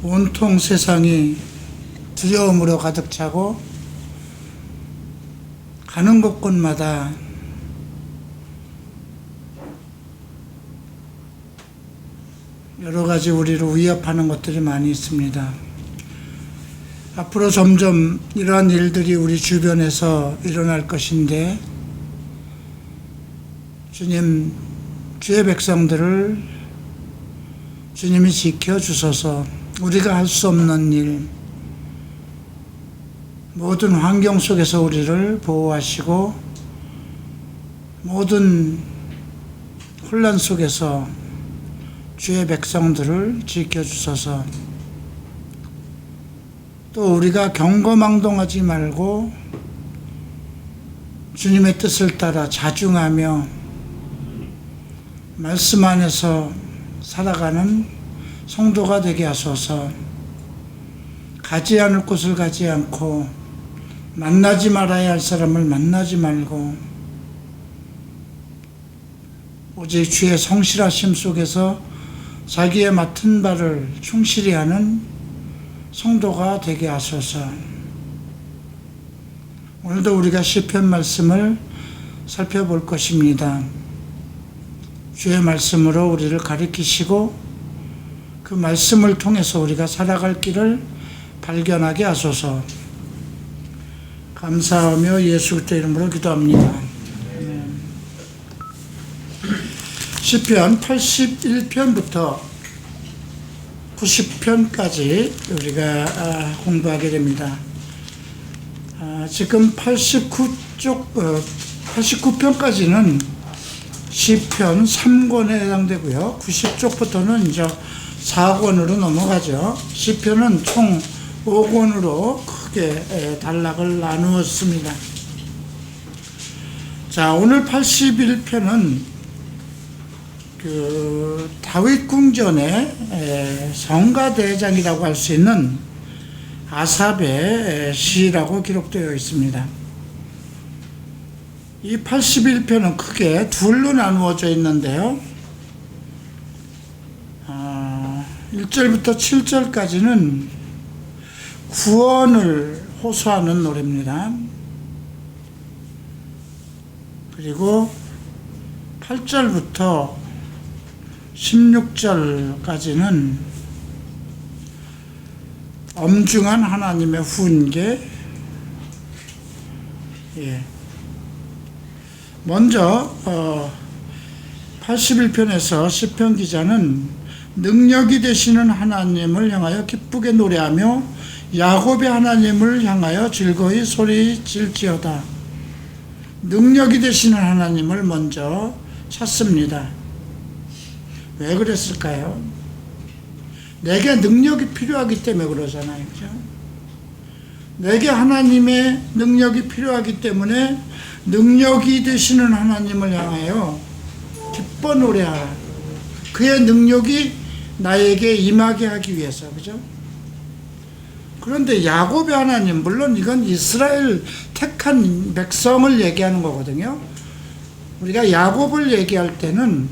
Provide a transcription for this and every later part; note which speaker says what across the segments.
Speaker 1: 온통 세상이 두려움으로 가득 차고 가는 곳곳마다 여러 가지 우리를 위협하는 것들이 많이 있습니다. 앞으로 점점 이러한 일들이 우리 주변에서 일어날 것인데 주님, 주의 백성들을 주님이 지켜주셔서 우리가 할 수 없는 일, 모든 환경 속에서 우리를 보호하시고 모든 혼란 속에서 주의 백성들을 지켜주셔서 또 우리가 경거망동하지 말고 주님의 뜻을 따라 자중하며 말씀 안에서 살아가는 성도가 되게 하소서. 가지 않을 곳을 가지 않고 만나지 말아야 할 사람을 만나지 말고 오직 주의 성실하심 속에서 자기의 맡은 바를 충실히 하는 성도가 되게 하소서. 오늘도 우리가 시편 말씀을 살펴볼 것입니다. 주의 말씀으로 우리를 가르치시고 그 말씀을 통해서 우리가 살아갈 길을 발견하게 하소서. 감사하며 예수 그리스도 이름으로 기도합니다. 시편 81편부터 90편까지 우리가 공부하게 됩니다. 지금 89편까지는 시편 3권에 해당되고요. 90쪽부터는 이제 4권으로 넘어가죠. 시편은 총 5권으로 크게 단락을 나누었습니다. 자, 오늘 81편은 다윗 궁전의 성가대장이라고 할 수 있는 아삽의 시라고 기록되어 있습니다. 이 81편은 크게 둘로 나누어져 있는데요. 1절부터 7절까지는 구원을 호소하는 노래입니다. 그리고 8절부터 16절까지는 엄중한 하나님의 훈계. 먼저 81편에서 시편 기자는 능력이 되시는 하나님을 향하여 기쁘게 노래하며 야곱의 하나님을 향하여 즐거이 소리질지어다. 능력이 되시는 하나님을 먼저 찾습니다. 왜 그랬을까요? 내게 능력이 필요하기 때문에 그러잖아요. 그죠? 내게 하나님의 능력이 필요하기 때문에 능력이 되시는 하나님을 향하여 기뻐 노래하라. 그의 능력이 나에게 임하게 하기 위해서. 그죠? 그런데 야곱의 하나님, 물론 이건 이스라엘 택한 백성을 얘기하는 거거든요. 우리가 야곱을 얘기할 때는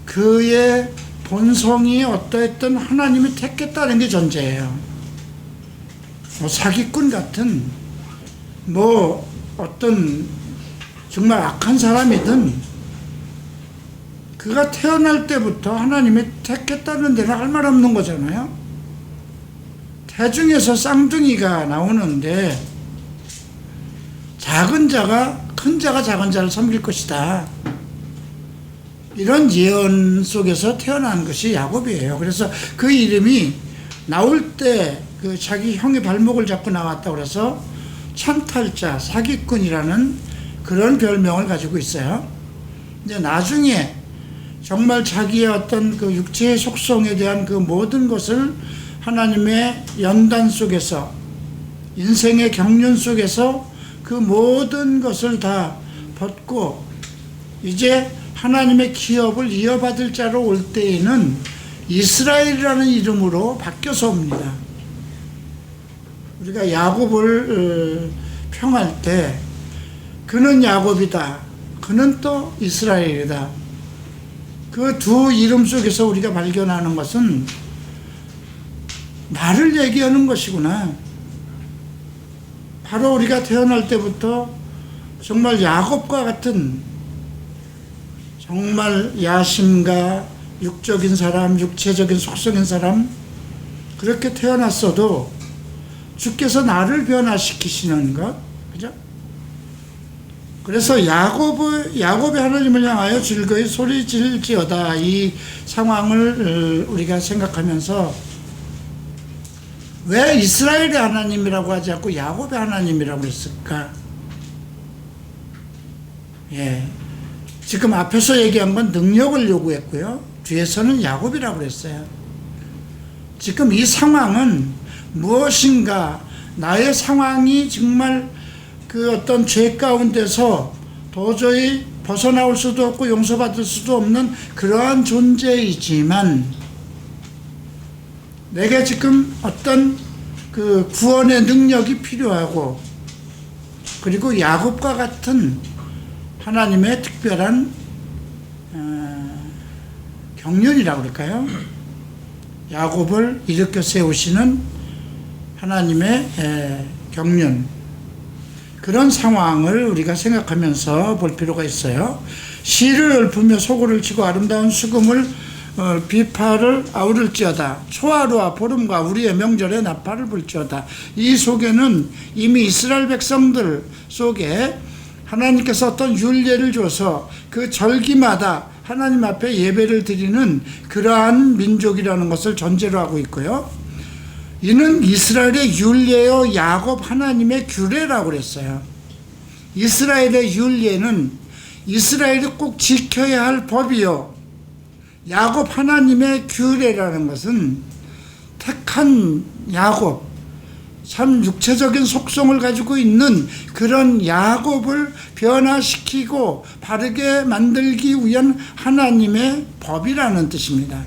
Speaker 1: 그의 본성이 어떠했든 하나님이 택했다는 게 전제예요. 사기꾼 같은 어떤 정말 악한 사람이든 그가 태어날 때부터 하나님이 택했다는 데는 할 말 없는 거잖아요. 태중에서 쌍둥이가 나오는데 작은 자가 큰 자가 작은 자를 섬길 것이다. 이런 예언 속에서 태어난 것이 야곱이에요. 그래서 그 이름이 나올 때 그 자기 형의 발목을 잡고 나왔다고 그래서 찬탈자, 사기꾼이라는 그런 별명을 가지고 있어요. 이제 나중에 정말 자기의 어떤 그 육체의 속성에 대한 그 모든 것을 하나님의 연단 속에서, 인생의 경륜 속에서 그 모든 것을 다 벗고 이제 하나님의 기업을 이어받을 자로 올 때에는 이스라엘이라는 이름으로 바뀌어서 옵니다. 우리가 야곱을 평할 때 그는 야곱이다, 그는 또 이스라엘이다. 그 두 이름 속에서 우리가 발견하는 것은 나를 얘기하는 것이구나. 바로 우리가 태어날 때부터 정말 야곱과 같은 정말 야심과 육적인 사람, 육체적인 속성인 사람, 그렇게 태어났어도 주께서 나를 변화시키시는 것, 그죠? 그래서 야곱이 하나님을 향하여 즐거이 소리질지어다, 이 상황을 우리가 생각하면서 왜 이스라엘의 하나님이라고 하지 않고 야곱의 하나님이라고 했을까? 예. 지금 앞에서 얘기한 건 능력을 요구했고요. 뒤에서는 야곱이라고 그랬어요. 지금 이 상황은 무엇인가, 나의 상황이 정말 그 어떤 죄 가운데서 도저히 벗어나올 수도 없고 용서받을 수도 없는 그러한 존재이지만, 내게 지금 어떤 그 구원의 능력이 필요하고, 그리고 야곱과 같은 하나님의 특별한 경륜이라고 그럴까요? 야곱을 일으켜 세우시는 하나님의 경륜, 그런 상황을 우리가 생각하면서 볼 필요가 있어요. 시를 읊으며 소고를 치고 아름다운 수금을 비파를 아우를지어다. 초하루와 보름과 우리의 명절에 나팔을 불지어다. 이 속에는 이미 이스라엘 백성들 속에 하나님께서 어떤 율례를 줘서 그 절기마다 하나님 앞에 예배를 드리는 그러한 민족이라는 것을 전제로 하고 있고요. 이는 이스라엘의 율례요 야곱 하나님의 규례라고 그랬어요. 이스라엘의 율례는 이스라엘이 꼭 지켜야 할 법이요, 야곱 하나님의 규례라는 것은 택한 야곱, 참 육체적인 속성을 가지고 있는 그런 야곱을 변화시키고 바르게 만들기 위한 하나님의 법이라는 뜻입니다.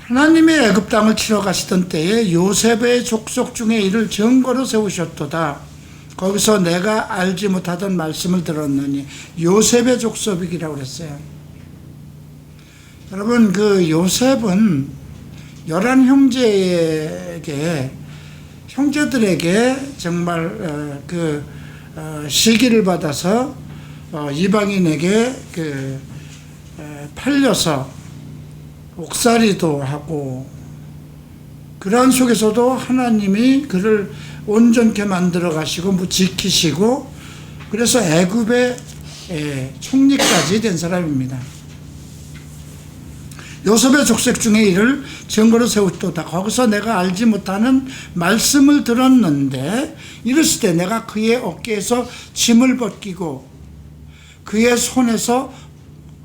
Speaker 1: 하나님의 애굽 땅을 치러 가시던 때에 요셉의 족속 중에 이를 증거로 세우셨도다. 거기서 내가 알지 못하던 말씀을 들었느니, 요셉의 족속이라고 그랬어요. 여러분, 그 요셉은 11형제에게, 형제들에게 정말 시기를 받아서 이방인에게 팔려서 옥살이도 하고, 그러한 속에서도 하나님이 그를 온전케 만들어 가시고 지키시고, 그래서 애굽의 총리까지 된 사람입니다. 요셉의 족속 중에 이를 증거로 세우셨도다. 거기서 내가 알지 못하는 말씀을 들었는데, 이랬을 때 내가 그의 어깨에서 짐을 벗기고 그의 손에서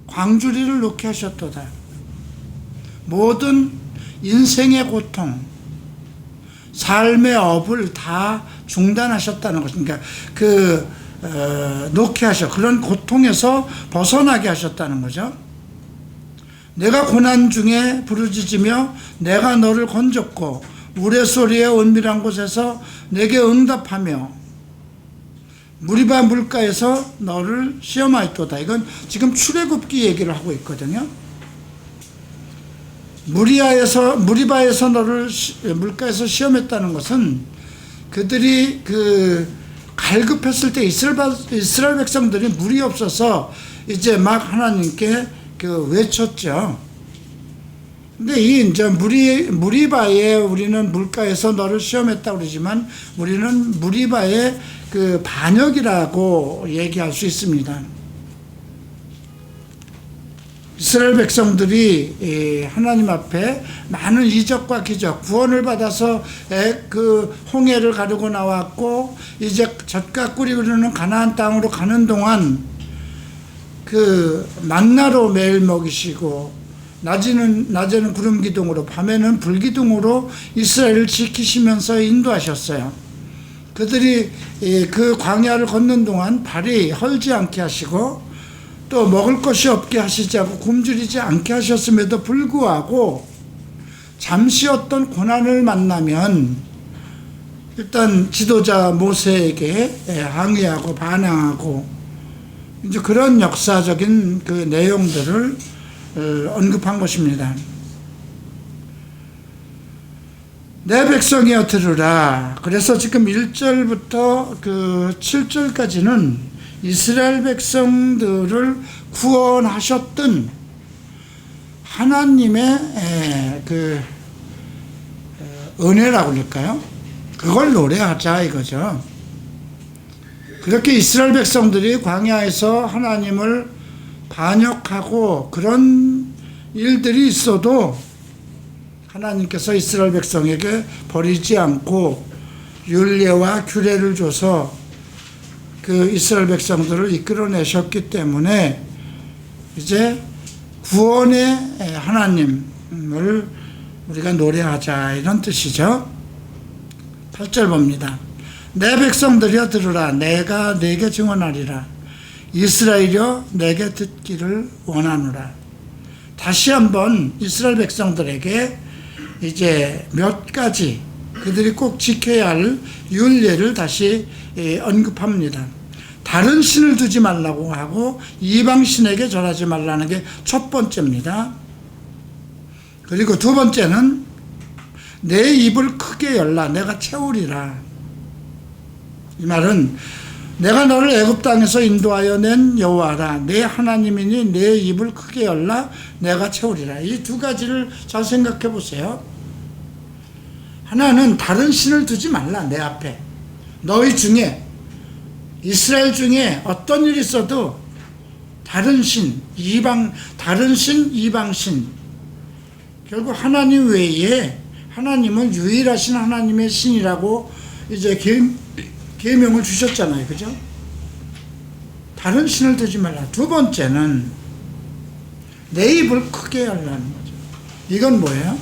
Speaker 1: 광주리를 놓게 하셨도다. 모든 인생의 고통, 삶의 업을 다 중단하셨다는 것입니다. 놓게 하셔, 그런 고통에서 벗어나게 하셨다는 거죠. 내가 고난 중에 부르짖으며 내가 너를 건졌고 우레소리의 은밀한 곳에서 내게 응답하며 무리바 물가에서 너를 시험하였도다. 이건 지금 출애굽기 얘기를 하고 있거든요. 무리바에서 너를 물가에서 시험했다는 것은 그들이 갈급했을 때 이스라엘 백성들이 물이 없어서 이제 막 하나님께 외쳤죠. 근데 이제 무리바에 우리는 물가에서 너를 시험했다고 그러지만, 우리는 무리바의 반역이라고 얘기할 수 있습니다. 이스라엘 백성들이 하나님 앞에 많은 이적과 기적, 구원을 받아서 홍해를 가르고 나왔고, 이제 젖과 꿀이 흐르는 가나안 땅으로 가는 동안 만나로 매일 먹이시고, 낮에는 구름 기둥으로, 밤에는 불 기둥으로 이스라엘을 지키시면서 인도하셨어요. 그들이 그 광야를 걷는 동안 발이 헐지 않게 하시고, 또 먹을 것이 없게 하시지 않고 굶주리지 않게 하셨음에도 불구하고, 잠시 어떤 고난을 만나면 일단 지도자 모세에게 항의하고 반항하고, 이제 그런 역사적인 내용들을 언급한 것입니다. 내 백성이여 들으라. 그래서 지금 1절부터 그 7절까지는 이스라엘 백성들을 구원하셨던 하나님의 그 은혜라고 할까요? 그걸 노래하자 이거죠. 그렇게 이스라엘 백성들이 광야에서 하나님을 반역하고 그런 일들이 있어도 하나님께서 이스라엘 백성에게 버리지 않고 율례와 규례를 줘서 그 이스라엘 백성들을 이끌어내셨기 때문에 이제 구원의 하나님을 우리가 노래하자 이런 뜻이죠. 8절 봅니다. 내 백성들이여 들으라. 내가 네게 증언하리라. 이스라엘이여 내게 듣기를 원하노라. 다시 한번 이스라엘 백성들에게 이제 몇 가지 그들이 꼭 지켜야 할 율례를 다시 언급합니다. 다른 신을 두지 말라고 하고 이방신에게 절하지 말라는 게 첫 번째입니다. 그리고 두 번째는 내 입을 크게 열라 내가 채우리라. 이 말은 내가 너를 애굽 땅에서 인도하여 낸 여호와라. 내 하나님이니 내 입을 크게 열라 내가 채우리라. 이 두 가지를 잘 생각해 보세요. 하나는 다른 신을 두지 말라 내 앞에. 너희 중에 이스라엘 중에 어떤 일이 있어도 다른 신, 이방신 결국 하나님 외에 하나님은 유일하신 하나님의 신이라고 이제 계명을 주셨잖아요. 그죠? 다른 신을 두지 말라. 두 번째는 내 입을 크게 열라는 거죠. 이건 뭐예요?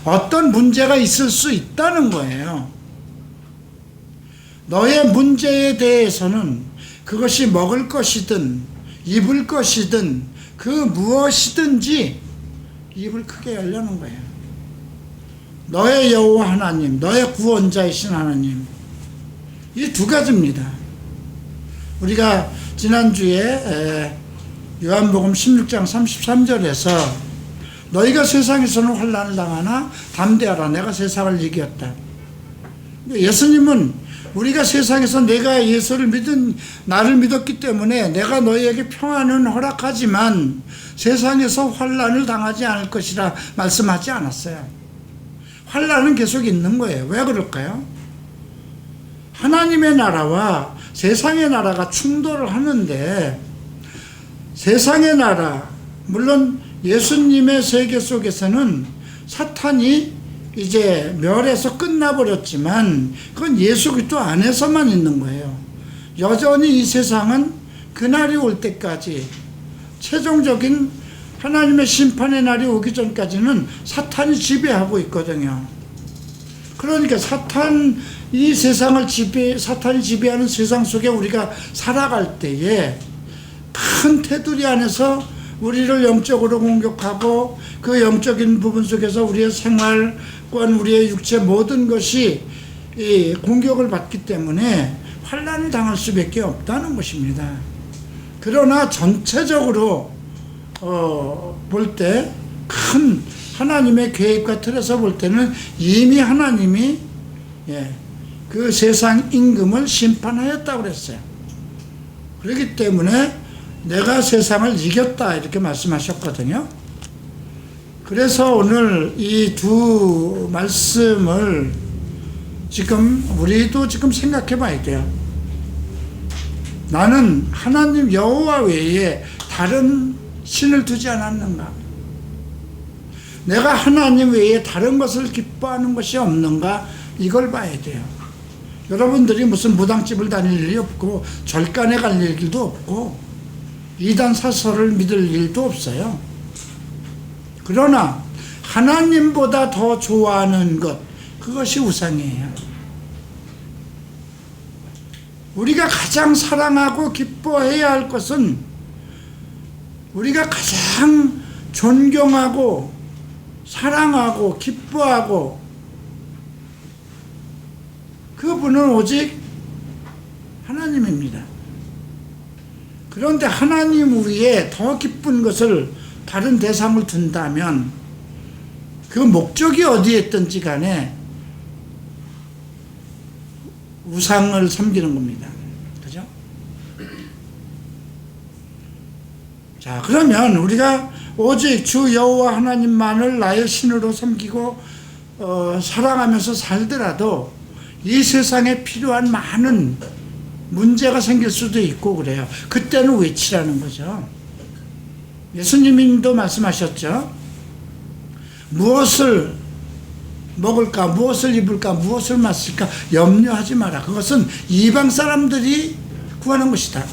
Speaker 1: 어떤 문제가 있을 수 있다는 거예요. 너의 문제에 대해서는 그것이 먹을 것이든 입을 것이든 그 무엇이든지 입을 크게 열려는 거예요. 너의 여호와 하나님, 너의 구원자이신 하나님, 이 두 가지입니다. 우리가 지난주에 요한복음 16장 33절에서 너희가 세상에서는 환난을 당하나 담대하라 내가 세상을 이겼다. 예수님은 우리가 세상에서 내가 예수를 나를 믿었기 때문에 내가 너희에게 평안은 허락하지만 세상에서 환난을 당하지 않을 것이라 말씀하지 않았어요. 환난은 계속 있는 거예요. 왜 그럴까요? 하나님의 나라와 세상의 나라가 충돌을 하는데 세상의 나라, 물론 예수님의 세계 속에서는 사탄이 이제 멸해서 끝나버렸지만 그건 예수 그리스도 안에서만 있는 거예요. 여전히 이 세상은 그날이 올 때까지 최종적인 하나님의 심판의 날이 오기 전까지는 사탄이 지배하고 있거든요. 그러니까 사탄이 지배하는 세상 속에 우리가 살아갈 때에 큰 테두리 안에서 우리를 영적으로 공격하고 그 영적인 부분 속에서 우리의 생활권, 우리의 육체 모든 것이 공격을 받기 때문에 환난을 당할 수밖에 없다는 것입니다. 그러나 전체적으로 볼 때 큰 하나님의 계획과 틀에서 볼 때는 이미 하나님이 그 세상 임금을 심판하였다고 그랬어요. 그렇기 때문에 내가 세상을 이겼다 이렇게 말씀하셨거든요. 그래서 오늘 이 두 말씀을 우리도 지금 생각해 봐야 돼요. 나는 하나님 여호와 외에 다른 신을 두지 않았는가? 내가 하나님 외에 다른 것을 기뻐하는 것이 없는가? 이걸 봐야 돼요. 여러분들이 무슨 무당집을 다닐 일이 없고 절간에 갈 일도 없고 이단 사설을 믿을 일도 없어요. 그러나 하나님보다 더 좋아하는 것, 그것이 우상이에요. 우리가 가장 사랑하고 기뻐해야 할 것은 우리가 가장 존경하고 사랑하고 기뻐하고 그분은 오직 하나님입니다. 그런데 하나님 위에 더 기쁜 것을 다른 대상을 둔다면 그 목적이 어디에 있든지 간에 우상을 섬기는 겁니다. 그죠? 자, 그러면 우리가 오직 주 여호와 하나님만을 나의 신으로 섬기고 사랑하면서 살더라도 이 세상에 필요한 많은 문제가 생길 수도 있고 그래요. 그때는 외치라는 거죠. 예수님도 말씀하셨죠. 무엇을 먹을까, 무엇을 입을까, 무엇을 마실까 염려하지 마라. 그것은 이방 사람들이 구하는 것이다.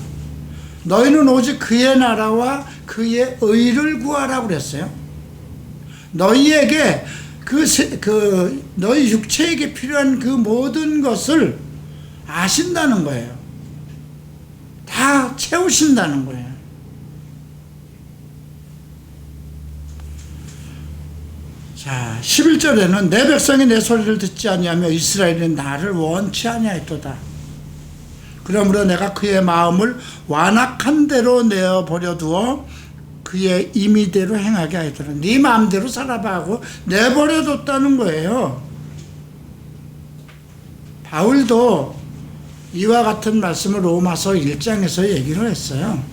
Speaker 1: 너희는 오직 그의 나라와 그의 의를 구하라고 그랬어요. 너희에게 너희 육체에게 필요한 그 모든 것을 아신다는 거예요. 다 채우신다는 거예요. 자, 11절에는 내 백성이 내 소리를 듣지 아니하며 이스라엘이 나를 원치 아니하였도다. 그러므로 내가 그의 마음을 완악한 대로 내어버려 두어 그의 임의대로 행하게 하였더라. 네 마음대로 살아봐 하고 내버려 뒀다는 거예요. 바울도 이와 같은 말씀을 로마서 1장에서 얘기를 했어요.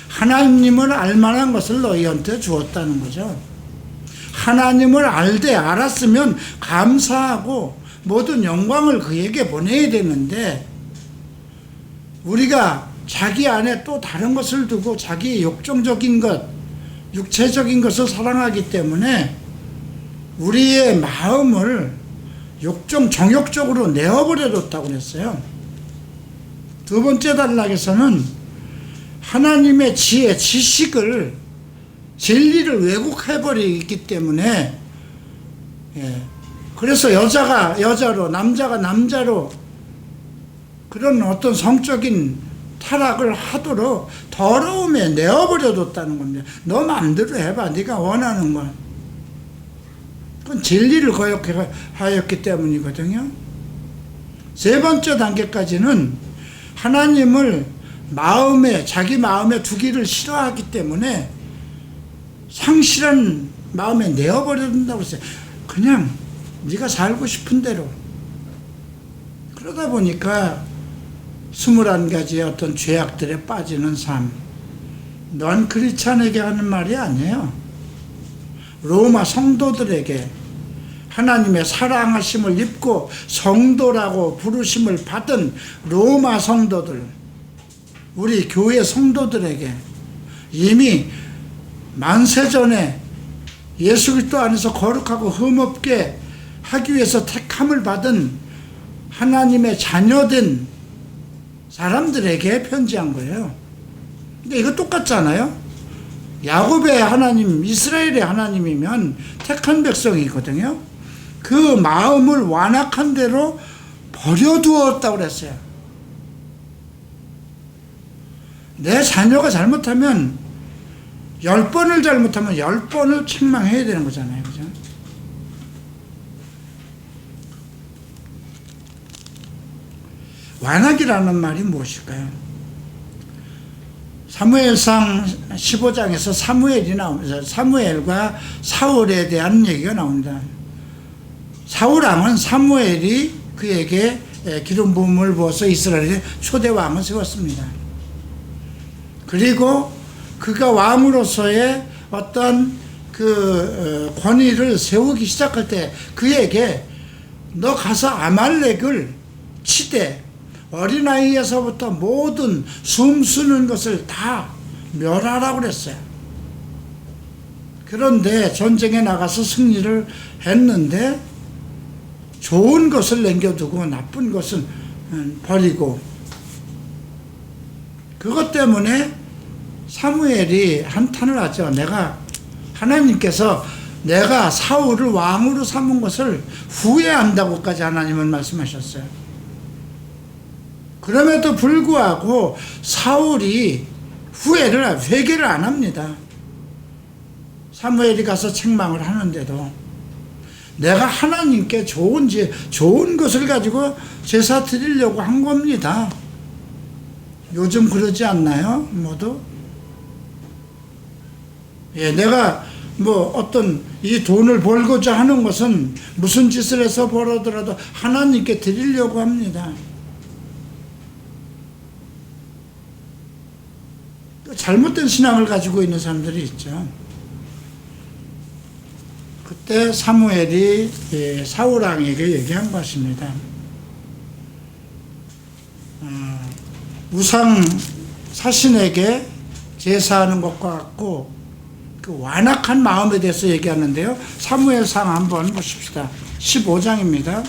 Speaker 1: 하나님을 알만한 것을 너희한테 주었다는 거죠. 하나님을 알았으면 감사하고 모든 영광을 그에게 보내야 되는데, 우리가 자기 안에 또 다른 것을 두고 자기의 욕정적인 것, 육체적인 것을 사랑하기 때문에 우리의 마음을 정욕적으로 내어버려 뒀다고 그랬어요. 두 번째 단락에서는 하나님의 지혜, 지식을, 진리를 왜곡해버리기 때문에, 그래서 여자가 여자로, 남자가 남자로 그런 어떤 성적인 타락을 하도록 더러움에 내어버려 뒀다는 겁니다. 너 마음대로 해봐. 네가 원하는 건. 그건 진리를 거역하였기 때문이거든요. 세 번째 단계까지는 하나님을 자기 마음에 두기를 싫어하기 때문에 상실한 마음에 내어버려 둔다고 했어요. 그냥 네가 살고 싶은 대로. 그러다 보니까 21가지의 어떤 죄악들에 빠지는 삶. 넌 크리스찬에게 하는 말이 아니에요. 로마 성도들에게 하나님의 사랑하심을 입고 성도라고 부르심을 받은 로마 성도들, 우리 교회 성도들에게 이미 만세전에 예수 그리스도 안에서 거룩하고 흠없게 하기 위해서 택함을 받은 하나님의 자녀된 사람들에게 편지한 거예요. 근데 이거 똑같잖아요. 야곱의 하나님, 이스라엘의 하나님이면 택한 백성이거든요. 그 마음을 완악한 대로 버려두었다고 그랬어요. 내 자녀가 잘못하면 10번을 잘못하면 10번을 책망해야 되는 거잖아요. 그죠? 완악이라는 말이 무엇일까요? 사무엘상 15장에서 사무엘이 나옵니다. 사무엘과 사울에 대한 얘기가 나옵니다. 사울왕은 사무엘이 그에게 기름 부음을 부어서 이스라엘의 초대 왕을 세웠습니다. 그리고 그가 왕으로서의 어떤 그 권위를 세우기 시작할 때 그에게 너 가서 아말렉을 치되 어린아이에서부터 모든 숨쉬는 것을 다 멸하라고 그랬어요. 그런데 전쟁에 나가서 승리를 했는데 좋은 것을 남겨두고 나쁜 것은 버리고, 그것 때문에 사무엘이 한탄을 하죠. 하나님께서 내가 사울을 왕으로 삼은 것을 후회한다고까지 하나님은 말씀하셨어요. 그럼에도 불구하고 사울이 회개를 안 합니다. 사무엘이 가서 책망을 하는데도 내가 하나님께 좋은 것을 가지고 제사 드리려고 한 겁니다. 요즘 그러지 않나요? 모두? 내가 뭐 어떤 이 돈을 벌고자 하는 것은 무슨 짓을 해서 벌어더라도 하나님께 드리려고 합니다. 잘못된 신앙을 가지고 있는 사람들이 있죠. 그때 사무엘이 사울왕에게 얘기한 것입니다. 우상 사신에게 제사하는 것과 같고 그 완악한 마음에 대해서 얘기하는데요. 사무엘상 한번 보십시다. 15장입니다.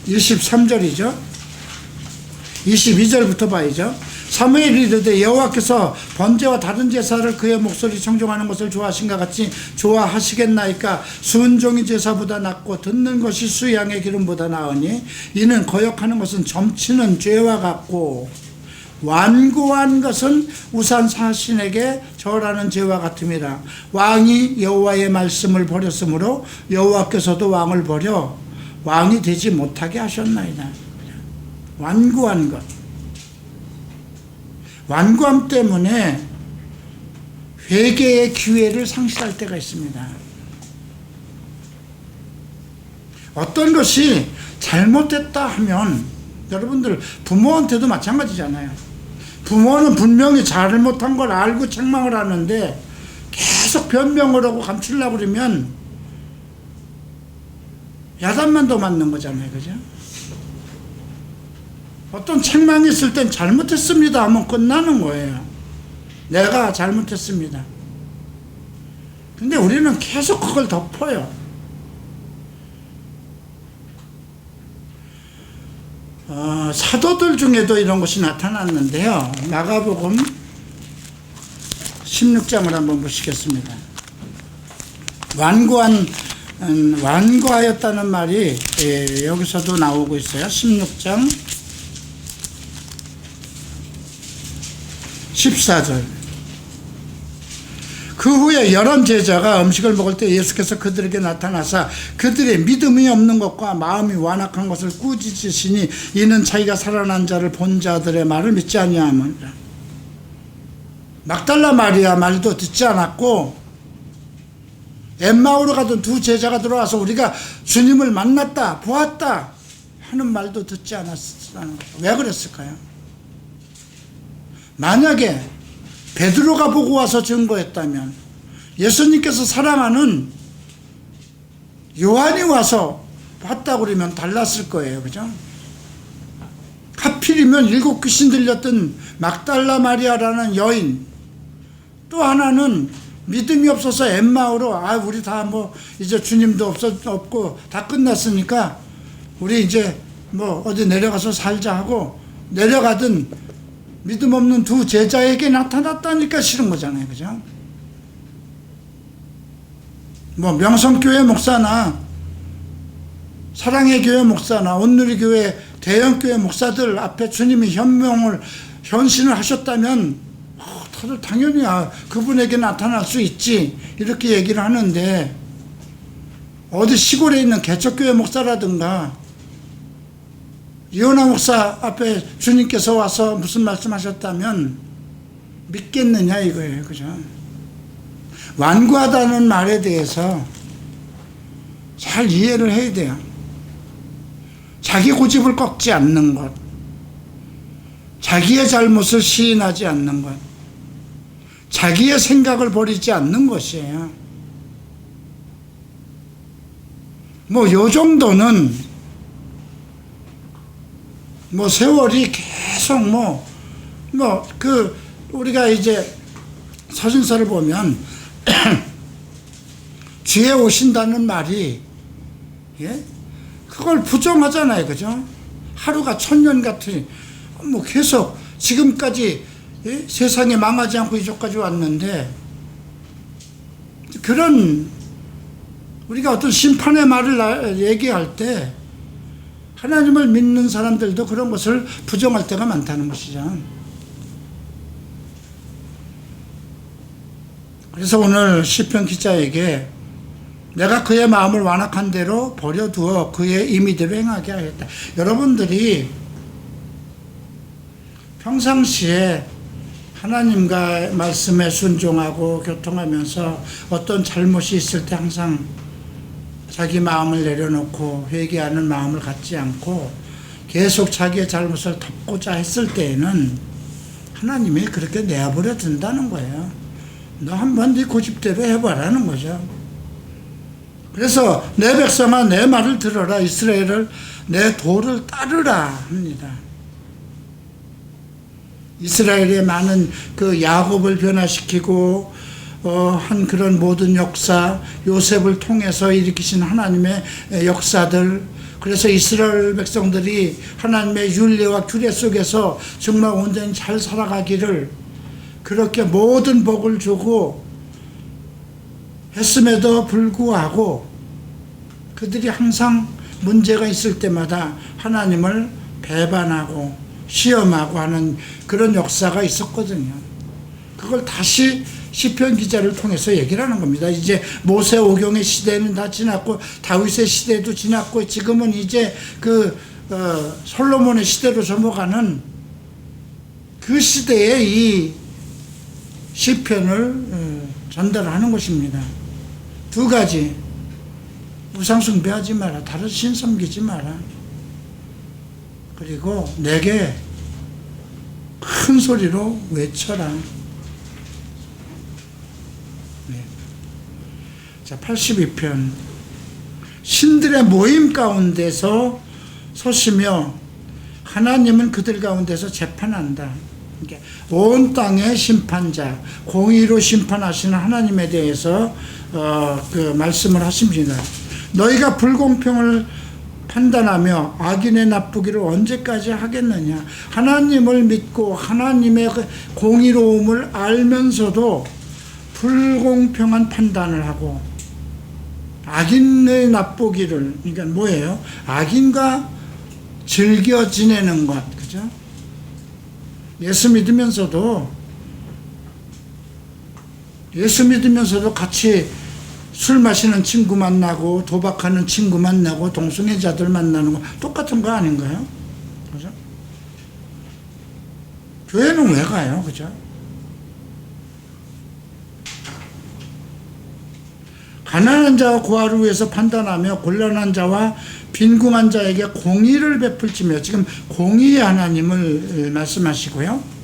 Speaker 1: 23절이죠. 22절부터 봐야죠. 사무엘이 이르되 여호와께서 번제와 다른 제사를 그의 목소리 청종하는 것을 좋아하신가 같이 좋아하시겠나이까. 순종이 제사보다 낫고 듣는 것이 수양의 기름보다 나으니 이는 거역하는 것은 점치는 죄와 같고 완고한 것은 우상 사신에게 절하는 죄와 같음이라. 왕이 여호와의 말씀을 버렸으므로 여호와께서도 왕을 버려 왕이 되지 못하게 하셨나이다. 완고한 것. 완고함 때문에 회개의 기회를 상실할 때가 있습니다. 어떤 것이 잘못됐다 하면 여러분들 부모한테도 마찬가지잖아요. 부모는 분명히 잘못한 걸 알고 책망을 하는데 계속 변명을 하고 감추려고 그러면 야단만 더 맞는 거잖아요. 그죠? 어떤 책망이 있을 땐 잘못했습니다 하면 끝나는 거예요. 내가 잘못했습니다. 근데 우리는 계속 그걸 덮어요. 사도들 중에도 이런 것이 나타났는데요. 마가복음 16장을 한번 보시겠습니다. 완고하였다는 말이 여기서도 나오고 있어요. 16장 14절. 그 후에 여러 제자가 음식을 먹을 때 예수께서 그들에게 나타나사 그들의 믿음이 없는 것과 마음이 완악한 것을 꾸짖으시니 이는 자기가 살아난 자를 본 자들의 말을 믿지 아니하니라. 막달라 마리아 말도 듣지 않았고 엠마오로 가던 두 제자가 들어와서 우리가 주님을 만났다 보았다 하는 말도 듣지 않았다는 거죠. 왜 그랬을까요? 만약에 베드로가 보고 와서 증거했다면 예수님께서 사랑하는 요한이 와서 봤다고 그러면 달랐을 거예요. 그죠? 하필이면 7 귀신 들렸던 막달라 마리아라는 여인, 또 하나는 믿음이 없어서 엠마오로 우리 다 뭐 이제 주님도 없고 다 끝났으니까 우리 이제 뭐 어디 내려가서 살자 하고 내려가던 믿음 없는 두 제자에게 나타났다니까 싫은 거잖아요. 그죠? 뭐 명성교회 목사나 사랑의 교회 목사나 온누리교회 대형교회 목사들 앞에 주님이 현신을 하셨다면 다들 당연히 그분에게 나타날 수 있지 이렇게 얘기를 하는데, 어디 시골에 있는 개척교회 목사라든가 이호나 목사 앞에 주님께서 와서 무슨 말씀하셨다면 믿겠느냐 이거예요. 그죠? 완고하다는 말에 대해서 잘 이해를 해야 돼요. 자기 고집을 꺾지 않는 것, 자기의 잘못을 시인하지 않는 것, 자기의 생각을 버리지 않는 것이에요. 뭐 요 정도는 세월이 계속 우리가 이제 서신서를 보면 주에 오신다는 말이 그걸 부정하잖아요. 그죠? 하루가 1000년 같으니 계속 지금까지 세상이 망하지 않고 이쪽까지 왔는데, 그런 우리가 어떤 심판의 말을 얘기할 때 하나님을 믿는 사람들도 그런 것을 부정할 때가 많다는 것이죠. 그래서 오늘 시편 기자에게 내가 그의 마음을 완악한 대로 버려두어 그의 임의대로 행하게 하겠다. 여러분들이 평상시에 하나님과 말씀에 순종하고 교통하면서 어떤 잘못이 있을 때 항상 자기 마음을 내려놓고 회개하는 마음을 갖지 않고 계속 자기의 잘못을 덮고자 했을 때에는 하나님이 그렇게 내버려 둔다는 거예요. 너 한번 네 고집대로 해봐라는 거죠. 그래서 내 백성아 내 말을 들어라. 이스라엘을 내 도를 따르라 합니다. 이스라엘의 많은 그 야곱을 변화시키고 한 그런 모든 역사, 요셉을 통해서 일으키신 하나님의 역사들, 그래서 이스라엘 백성들이 하나님의 율례와 규례 속에서 정말 온전히 잘 살아가기를 그렇게 모든 복을 주고 했음에도 불구하고 그들이 항상 문제가 있을 때마다 하나님을 배반하고 시험하고 하는 그런 역사가 있었거든요. 그걸 다시 시편 기자를 통해서 얘기를 하는 겁니다. 이제 모세 오경의 시대는 다 지났고 다윗의 시대도 지났고 지금은 이제 솔로몬의 시대로 넘어가는 그 시대에 이 시편을 전달하는 것입니다. 두 가지. 우상 숭배하지 마라. 다른 신 섬기지 마라. 그리고 내게 큰 소리로 외쳐라. 네. 자, 82편. 신들의 모임 가운데서 서시며 하나님은 그들 가운데서 재판한다. 그러니까 온 땅의 심판자, 공의로 심판하시는 하나님에 대해서 말씀을 하십니다. 너희가 불공평을 판단하며 악인의 나쁘기를 언제까지 하겠느냐. 하나님을 믿고 하나님의 공의로움을 알면서도 불공평한 판단을 하고 악인의 나쁘기를, 그러니까 뭐예요? 악인과 즐겨 지내는 것, 그죠? 예수 믿으면서도 같이 술 마시는 친구 만나고 도박하는 친구 만나고 동성애자들 만나는 거 똑같은 거 아닌가요? 그죠? 교회는 왜 가요? 그죠? 가난한 자와 고아를 위해서 판단하며 곤란한 자와 빈궁한 자에게 공의를 베풀지며, 지금 공의의 하나님을 말씀하시고요.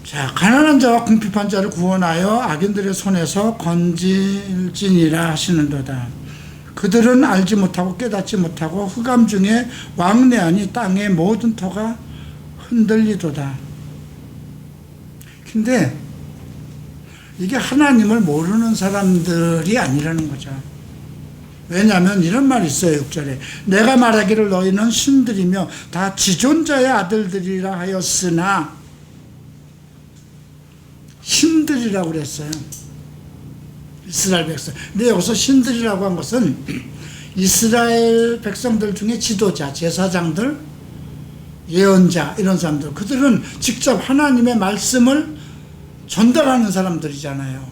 Speaker 1: 자, 가난한 자와 궁핍한 자를 구원하여 악인들의 손에서 건질지니라 하시는도다. 그들은 알지 못하고 깨닫지 못하고 흑암 중에 왕래하니 땅의 모든 터가 흔들리도다. 근데 이게 하나님을 모르는 사람들이 아니라는 거죠. 왜냐하면 이런 말이 있어요. 6절에 내가 말하기를 너희는 신들이며 다 지존자의 아들들이라 하였으나, 신들이라고 그랬어요. 이스라엘 백성. 근데 여기서 신들이라고 한 것은 이스라엘 백성들 중에 지도자, 제사장들, 예언자, 이런 사람들, 그들은 직접 하나님의 말씀을 전달하는 사람들이잖아요.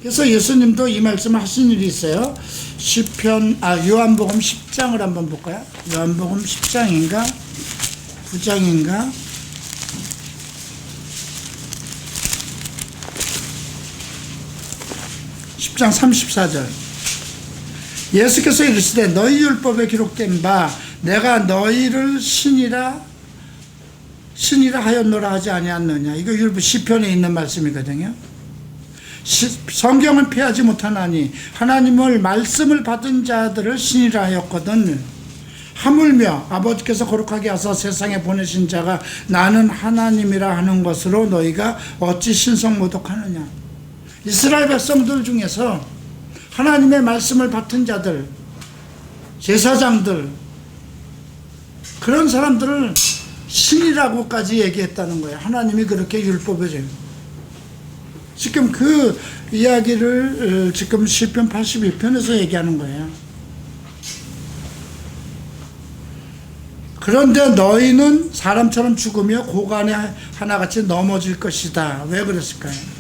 Speaker 1: 그래서 예수님도 이 말씀을 하신 일이 있어요. 요한복음 10장을 한번 볼까요? 요한복음 10장인가 9장인가 10장 34절. 예수께서 이르시되 너희 율법에 기록된 바 내가 너희를 신이라 하였노라 하지 아니하느냐. 이거 율법 시편에 있는 말씀이거든요. 성경을 피하지 못하나니 하나님을 말씀을 받은 자들을 신이라 하였거든. 하물며 아버지께서 거룩하게 하사 세상에 보내신 자가 나는 하나님이라 하는 것으로 너희가 어찌 신성모독하느냐. 이스라엘 백성들 중에서 하나님의 말씀을 받은 자들, 제사장들, 그런 사람들을 신이라고까지 얘기했다는 거예요. 하나님이 그렇게 율법에. 지금 그 이야기를 지금 시편 81편에서 얘기하는 거예요. 그런데 너희는 사람처럼 죽으며 고간에 하나같이 넘어질 것이다. 왜 그랬을까요?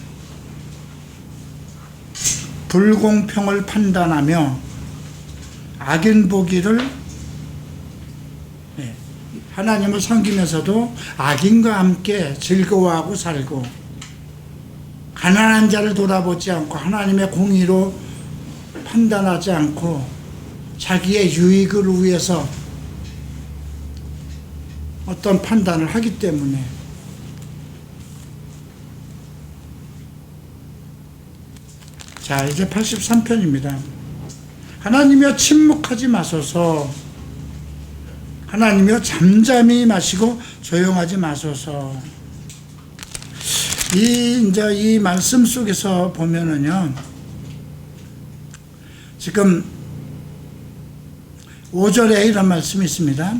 Speaker 1: 불공평을 판단하며 악인 보기를 하나님을 섬기면서도 악인과 함께 즐거워하고 살고, 가난한 자를 돌아보지 않고 하나님의 공의로 판단하지 않고 자기의 유익을 위해서 어떤 판단을 하기 때문에, 자, 이제 83편입니다. 하나님이여 침묵하지 마소서. 하나님이여 잠잠히 마시고 조용하지 마소서. 이제 이 말씀 속에서 보면은요, 지금 5절에 이런 말씀이 있습니다.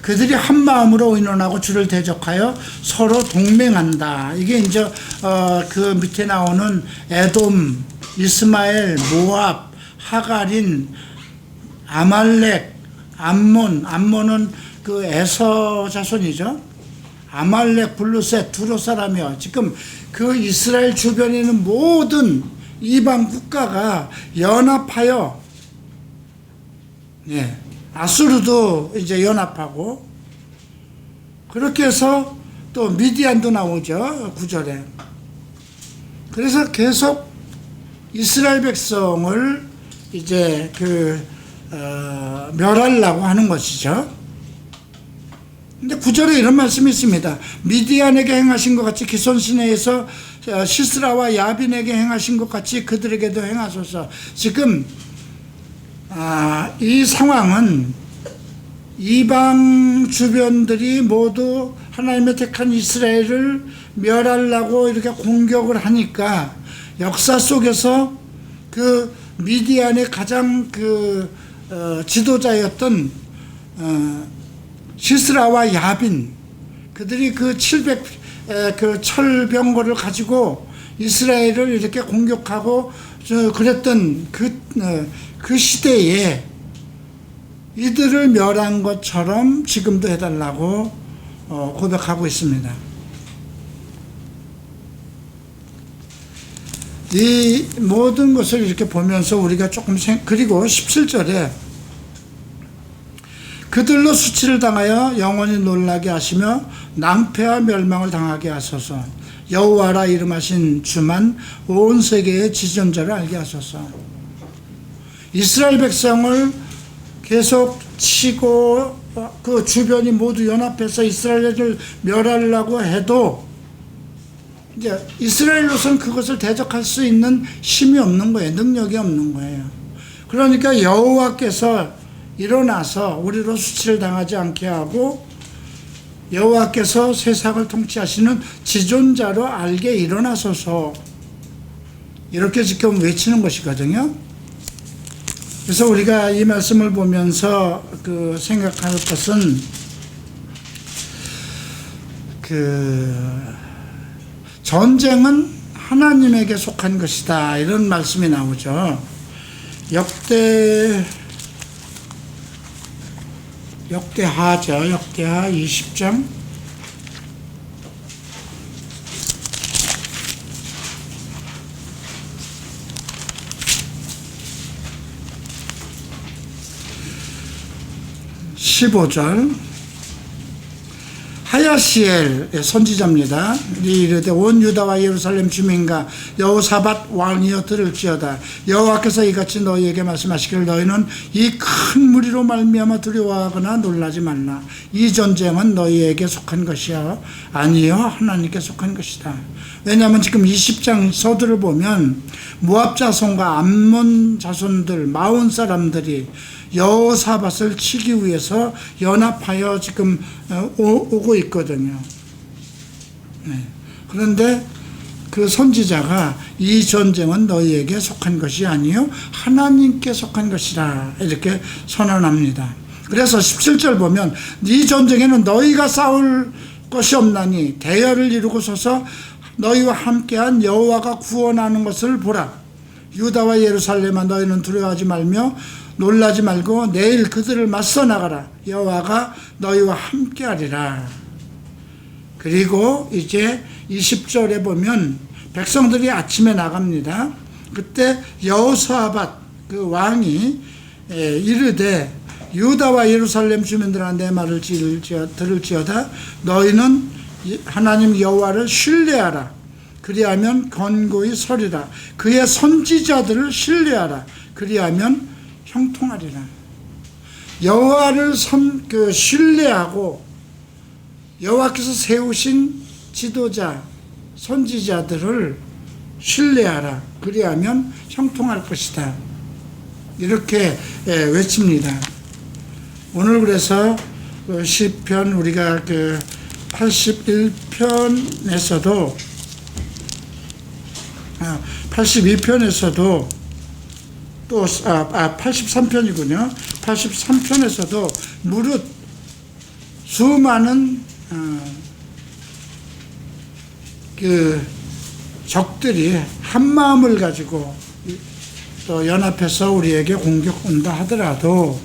Speaker 1: 그들이 한 마음으로 의논하고 주를 대적하여 서로 동맹한다. 이게 이제 그 밑에 나오는 에돔, 이스마엘, 모압, 하갈인, 아말렉, 암몬은 그 에서 자손이죠. 아말렉, 블루셋, 두로 사람이요. 지금 그 이스라엘 주변에 있는 모든 이방 국가가 연합하여, 예, 아수르도 이제 연합하고, 그렇게 해서 또 미디안도 나오죠, 9절에. 그래서 계속 이스라엘 백성을 이제 멸하려고 하는 것이죠. 근데 9절에 이런 말씀이 있습니다. 미디안에게 행하신 것 같이 기손 시내에서 시스라와 야빈에게 행하신 것 같이 그들에게도 행하소서. 지금 이 상황은 이방 주변들이 모두 하나님의 택한 이스라엘을 멸하려고 이렇게 공격을 하니까, 역사 속에서 그 미디안의 가장 지도자였던 시스라와 야빈, 그들이 그 700 철병거를 가지고 이스라엘을 이렇게 공격하고 그랬던 그 시대에 이들을 멸한 것처럼 지금도 해달라고 고백하고 있습니다. 이 모든 것을 이렇게 보면서 우리가 조금 그리고 17절에 그들로 수치를 당하여 영원히 놀라게 하시며 낭패와 멸망을 당하게 하소서. 여호와라 이름하신 주만 온 세계의 지존자를 알게 하소서. 이스라엘 백성을 계속 치고 그 주변이 모두 연합해서 이스라엘을 멸하려고 해도 이제 이스라엘로서는 그것을 대적할 수 있는 힘이 없는 거예요. 능력이 없는 거예요. 그러니까 여호와께서 일어나서 우리로 수치를 당하지 않게 하고, 여호와께서 세상을 통치하시는 지존자로 알게 일어나소서, 이렇게 지금 외치는 것이거든요. 그래서 우리가 이 말씀을 보면서 생각할 것은 전쟁은 하나님에게 속한 것이다, 이런 말씀이 나오죠. 역대하죠. 역대하 20장 15절. 하야시엘 선지자입니다. 이르되 온 유다와 예루살렘 주민과 여호사밧 왕이여 들을지어다. 여호와께서 이같이 너희에게 말씀하시기를 너희는 이 큰 무리로 말미암아 두려워하거나 놀라지 말라. 이 전쟁은 너희에게 속한 것이야 아니요 하나님께 속한 것이다. 왜냐하면 지금 20장 서두를 보면 모압 자손과 암몬 자손들 40사람들이 여호사밧을 치기 위해서 연합하여 지금 오고 있거든요. 네. 그런데 그 선지자가 이 전쟁은 너희에게 속한 것이 아니요 하나님께 속한 것이라 이렇게 선언합니다. 그래서 17절 보면 이 전쟁에는 너희가 싸울 것이 없나니 대열을 이루고 서서 너희와 함께한 여호와가 구원하는 것을 보라. 유다와 예루살렘아 너희는 두려워하지 말며 놀라지 말고 내일 그들을 맞서 나가라. 여호와가 너희와 함께하리라. 그리고 이제 20절에 보면 백성들이 아침에 나갑니다. 그때 여호사밧 그 왕이 이르되 유다와 예루살렘 주민들아 내 말을 들을지어다. 너희는 하나님 여호와를 신뢰하라. 그리하면 건고히 서리라. 그의 선지자들을 신뢰하라. 그리하면 형통하리라. 여호와를 신뢰하고 여호와께서 세우신 지도자, 선지자들을 신뢰하라. 그리하면 형통할 것이다. 이렇게 외칩니다. 오늘 그래서 시편 우리가 81편에서도 82편에서도 또 83편이군요. 83편에서도 무릇 수많은 적들이 한 마음을 가지고 또 연합해서 우리에게 공격 온다 하더라도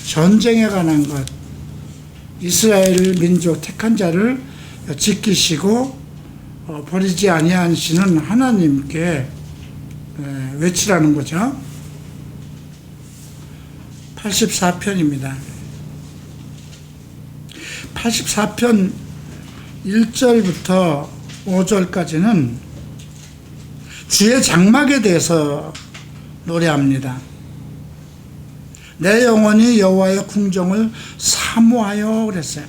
Speaker 1: 전쟁에 관한 것, 이스라엘 민족 택한 자를 지키시고 버리지 아니하시는 하나님께 외치라는 거죠. 84편입니다. 84편 1절부터 5절까지는 주의 장막에 대해서 노래합니다. 내 영혼이 여호와의 궁정을 사모하여 그랬어요.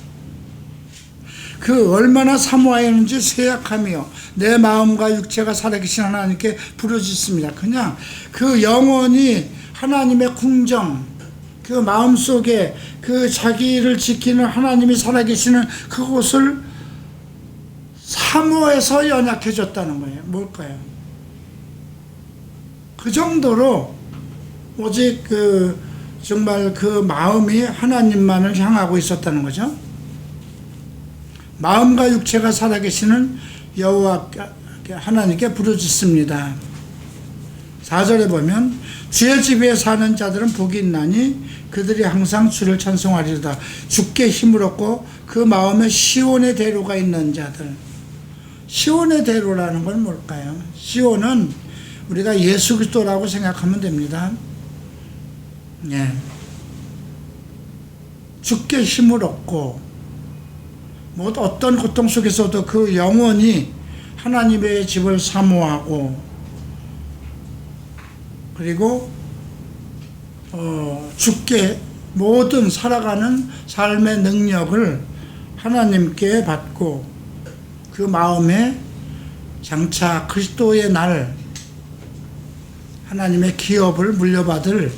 Speaker 1: 그 얼마나 사모하였는지 쇠약하며 내 마음과 육체가 살아계신 하나님께 부르짖습니다. 그냥 그 영혼이 하나님의 궁정, 그 마음속에 그 자기를 지키는 하나님이 살아계시는 그곳을 사모해서 연약해졌다는 거예요. 뭘까요? 그 정도로 오직 정말 그 마음이 하나님만을 향하고 있었다는 거죠. 마음과 육체가 살아계시는 여호와 하나님께 부르짖습니다. 4절에 보면 주의 집에 사는 자들은 복이 있나니 그들이 항상 주를 찬송하리로다. 주께 힘을 얻고 그 마음에 시온의 대로가 있는 자들. 시온의 대로라는 건 뭘까요? 시온은 우리가 예수 그리스도라고 생각하면 됩니다. 예. 주께 힘을 얻고 어떤 고통 속에서도 그 영혼이 하나님의 집을 사모하고 그리고 주께 모든 살아가는 삶의 능력을 하나님께 받고 그 마음에 장차 그리스도의 날 하나님의 기업을 물려받을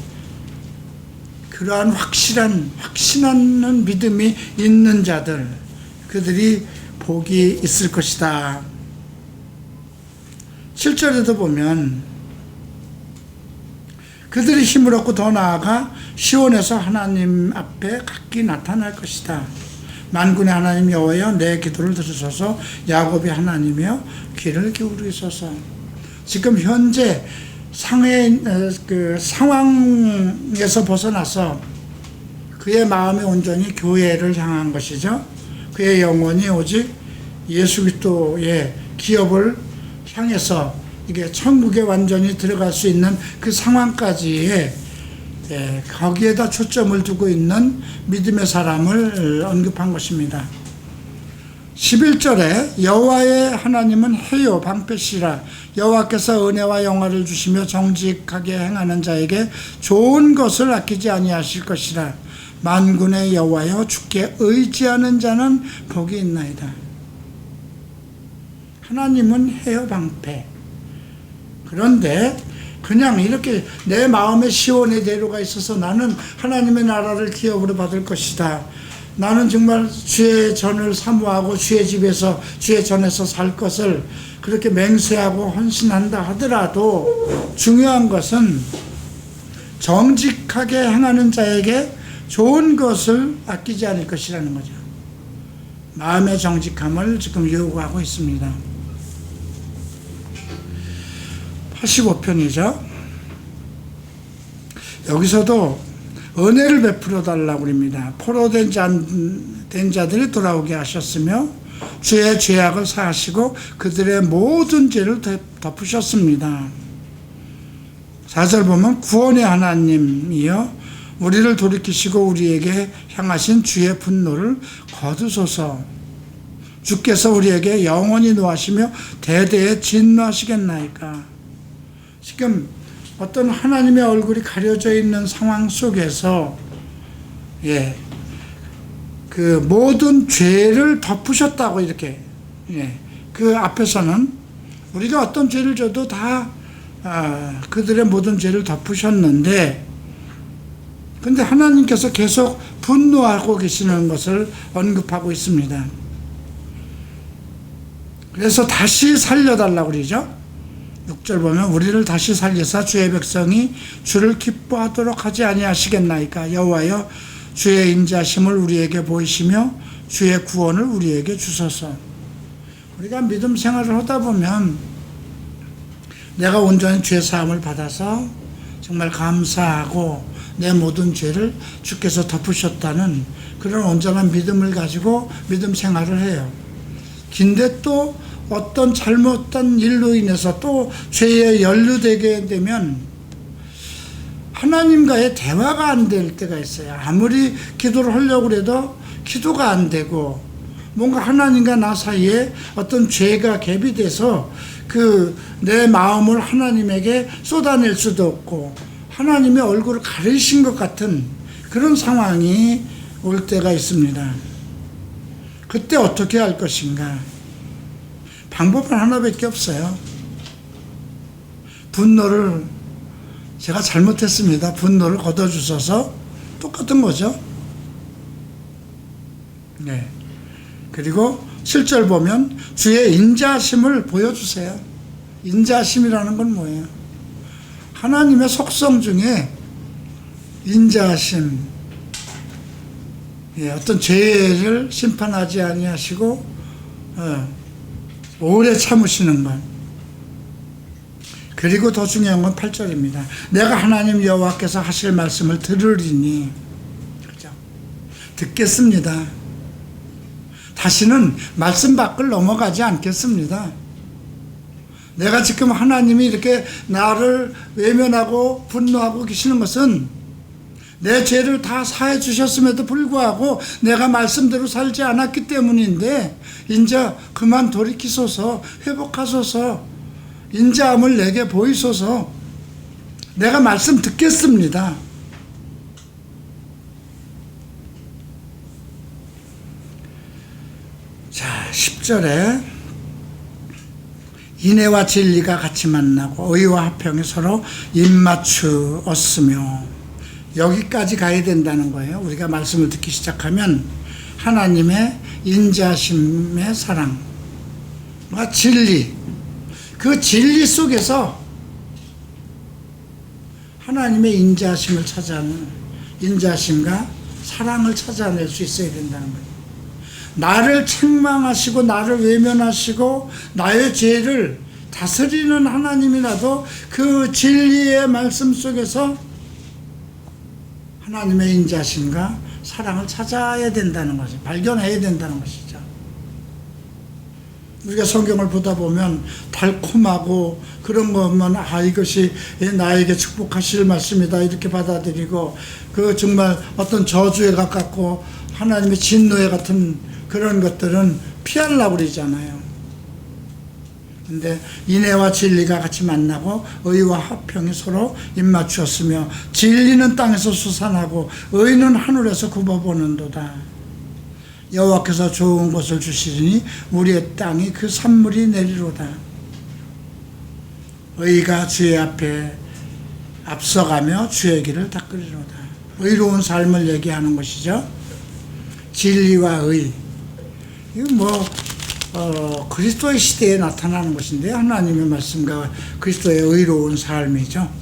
Speaker 1: 그러한 확신하는 믿음이 있는 자들, 그들이 복이 있을 것이다. 7절에도 보면 그들이 힘을 얻고 더 나아가 시온에서 하나님 앞에 각기 나타날 것이다. 만군의 하나님 여호와여 내 기도를 들으소서. 야곱의 하나님이여 귀를 기울이소서. 지금 현재 상황에서 벗어나서 그의 마음이 온전히 교회를 향한 것이죠. 그의 영혼이 오직 예수 그리스도의 기업을 향해서 이게 천국에 완전히 들어갈 수 있는 그 상황까지의 거기에다 초점을 두고 있는 믿음의 사람을 언급한 것입니다. 11절에 여호와의 하나님은 해요 방패시라. 여호와께서 은혜와 영화를 주시며 정직하게 행하는 자에게 좋은 것을 아끼지 아니하실 것이라. 만군의 여호와여 주께 의지하는 자는 복이 있나이다. 하나님은 해요 방패. 그런데 그냥 이렇게 내 마음에 시온의 대로가 있어서 나는 하나님의 나라를 기업으로 받을 것이다. 나는 정말 주의 전을 사모하고 주의 집에서 주의 전에서 살 것을 그렇게 맹세하고 헌신한다 하더라도 중요한 것은 정직하게 행하는 자에게 좋은 것을 아끼지 않을 것이라는 거죠. 마음의 정직함을 지금 요구하고 있습니다. 85편이죠. 여기서도 은혜를 베풀어 달라고 합니다. 포로된 자들이 돌아오게 하셨으며 주의 죄악을 사하시고 그들의 모든 죄를 덮으셨습니다. 4절 보면 구원의 하나님이여 우리를 돌이키시고 우리에게 향하신 주의 분노를 거두소서. 주께서 우리에게 영원히 노하시며 대대에 진노하시겠나이까. 지금 어떤 하나님의 얼굴이 가려져 있는 상황 속에서 그 모든 죄를 덮으셨다고 이렇게 그 앞에서는 우리가 어떤 죄를 져도 다 그들의 모든 죄를 덮으셨는데, 근데 하나님께서 계속 분노하고 계시는 것을 언급하고 있습니다. 그래서 다시 살려달라고 그러죠. 6절 보면 우리를 다시 살리사 주의 백성이 주를 기뻐하도록 하지 아니하시겠나이까. 여호와여 주의 인자심을 우리에게 보이시며 주의 구원을 우리에게 주소서. 우리가 믿음 생활을 하다 보면 내가 온전히 죄 사함을 받아서 정말 감사하고 내 모든 죄를 주께서 덮으셨다는 그런 온전한 믿음을 가지고 믿음 생활을 해요. 근데 또 어떤 잘못된 일로 인해서 또 죄에 연루되게 되면 하나님과의 대화가 안 될 때가 있어요. 아무리 기도를 하려고 해도 기도가 안 되고, 뭔가 하나님과 나 사이에 어떤 죄가 갭이 돼서 그 내 마음을 하나님에게 쏟아낼 수도 없고 하나님의 얼굴을 가리신 것 같은 그런 상황이 올 때가 있습니다. 그때 어떻게 할 것인가? 방법은 하나밖에 없어요. 분노를, 제가 잘못했습니다, 분노를 걷어주셔서, 똑같은 거죠. 그리고 7절 보면 주의 인자하심을 보여주세요. 인자하심이라는 건 뭐예요? 하나님의 속성 중에 인자하심, 어떤 죄를 심판하지 아니하시고 오래 참으시는 것. 그리고 더 중요한 건 8절입니다. 내가 하나님 여호와께서 하실 말씀을 들으리니, 그렇죠? 듣겠습니다. 다시는 말씀 밖을 넘어가지 않겠습니다. 내가 지금 하나님이 이렇게 나를 외면하고 분노하고 계시는 것은 내 죄를 다 사해 주셨음에도 불구하고 내가 말씀대로 살지 않았기 때문인데, 이제 그만 돌이키소서, 회복하소서, 인자함을 내게 보이소서. 내가 말씀 듣겠습니다. 자, 10절에 인애와 진리가 같이 만나고 의와 화평이 서로 입맞추었으며, 여기까지 가야 된다는 거예요. 우리가 말씀을 듣기 시작하면 하나님의 인자심의 사랑, 진리, 그 진리 속에서 하나님의 인자심을 찾아내는, 인자심과 사랑을 찾아낼 수 있어야 된다는 거예요. 나를 책망하시고 나를 외면하시고 나의 죄를 다스리는 하나님이라도 그 진리의 말씀 속에서 하나님의 인자심과 사랑을 찾아야 된다는 것이, 발견해야 된다는 것이죠. 우리가 성경을 보다 보면 달콤하고 그런 것만, 이것이 나에게 축복하실 말씀이다 이렇게 받아들이고, 그 정말 어떤 저주에 가깝고 하나님의 진노에 같은 그런 것들은 피하려고 그러잖아요. 근데 인애와 진리가 같이 만나고 의와 화평이 서로 입맞추었으며 진리는 땅에서 솟아나고 의는 하늘에서 굽어보는도다. 여호와께서 좋은 것을 주시리니 우리의 땅이 그 산물이 내리로다. 의가 주의 앞에 앞서가며 주의 길을 닦으리로다. 의로운 삶을 얘기하는 것이죠. 진리와 의, 이거 그리스도의 시대에 나타나는 것인데, 하나님의 말씀과 그리스도의 의로운 삶이죠.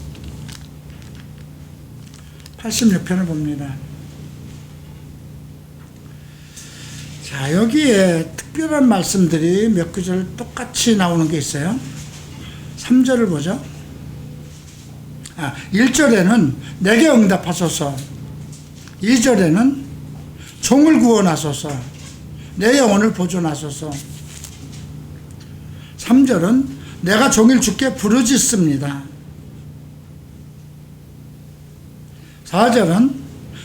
Speaker 1: 86편을 봅니다. 자, 여기에 특별한 말씀들이 몇 구절 똑같이 나오는 게 있어요. 3절을 보죠. 1절에는 내게 응답하소서, 2절에는 종을 구원하소서, 내 영혼을 보존하소서, 3절은 내가 종일 주께 부르짖습니다, 4절은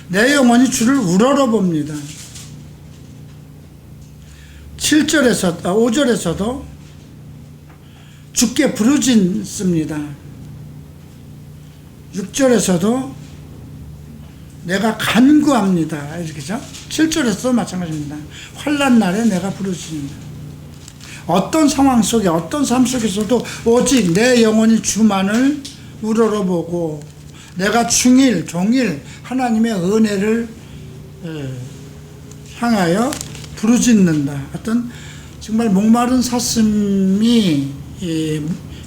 Speaker 1: 내 영혼이 주를 우러러 봅니다. 5절에서도 주께 부르짖습니다. 6절에서도 내가 간구합니다. 이렇게죠. 7절에서도 마찬가지입니다. 환난 날에 내가 부르짖는다. 어떤 상황 속에, 어떤 삶 속에서도 오직 내 영혼이 주만을 우러러보고 내가 종일 하나님의 은혜를 향하여 부르짖는다. 어떤 정말 목마른 사슴이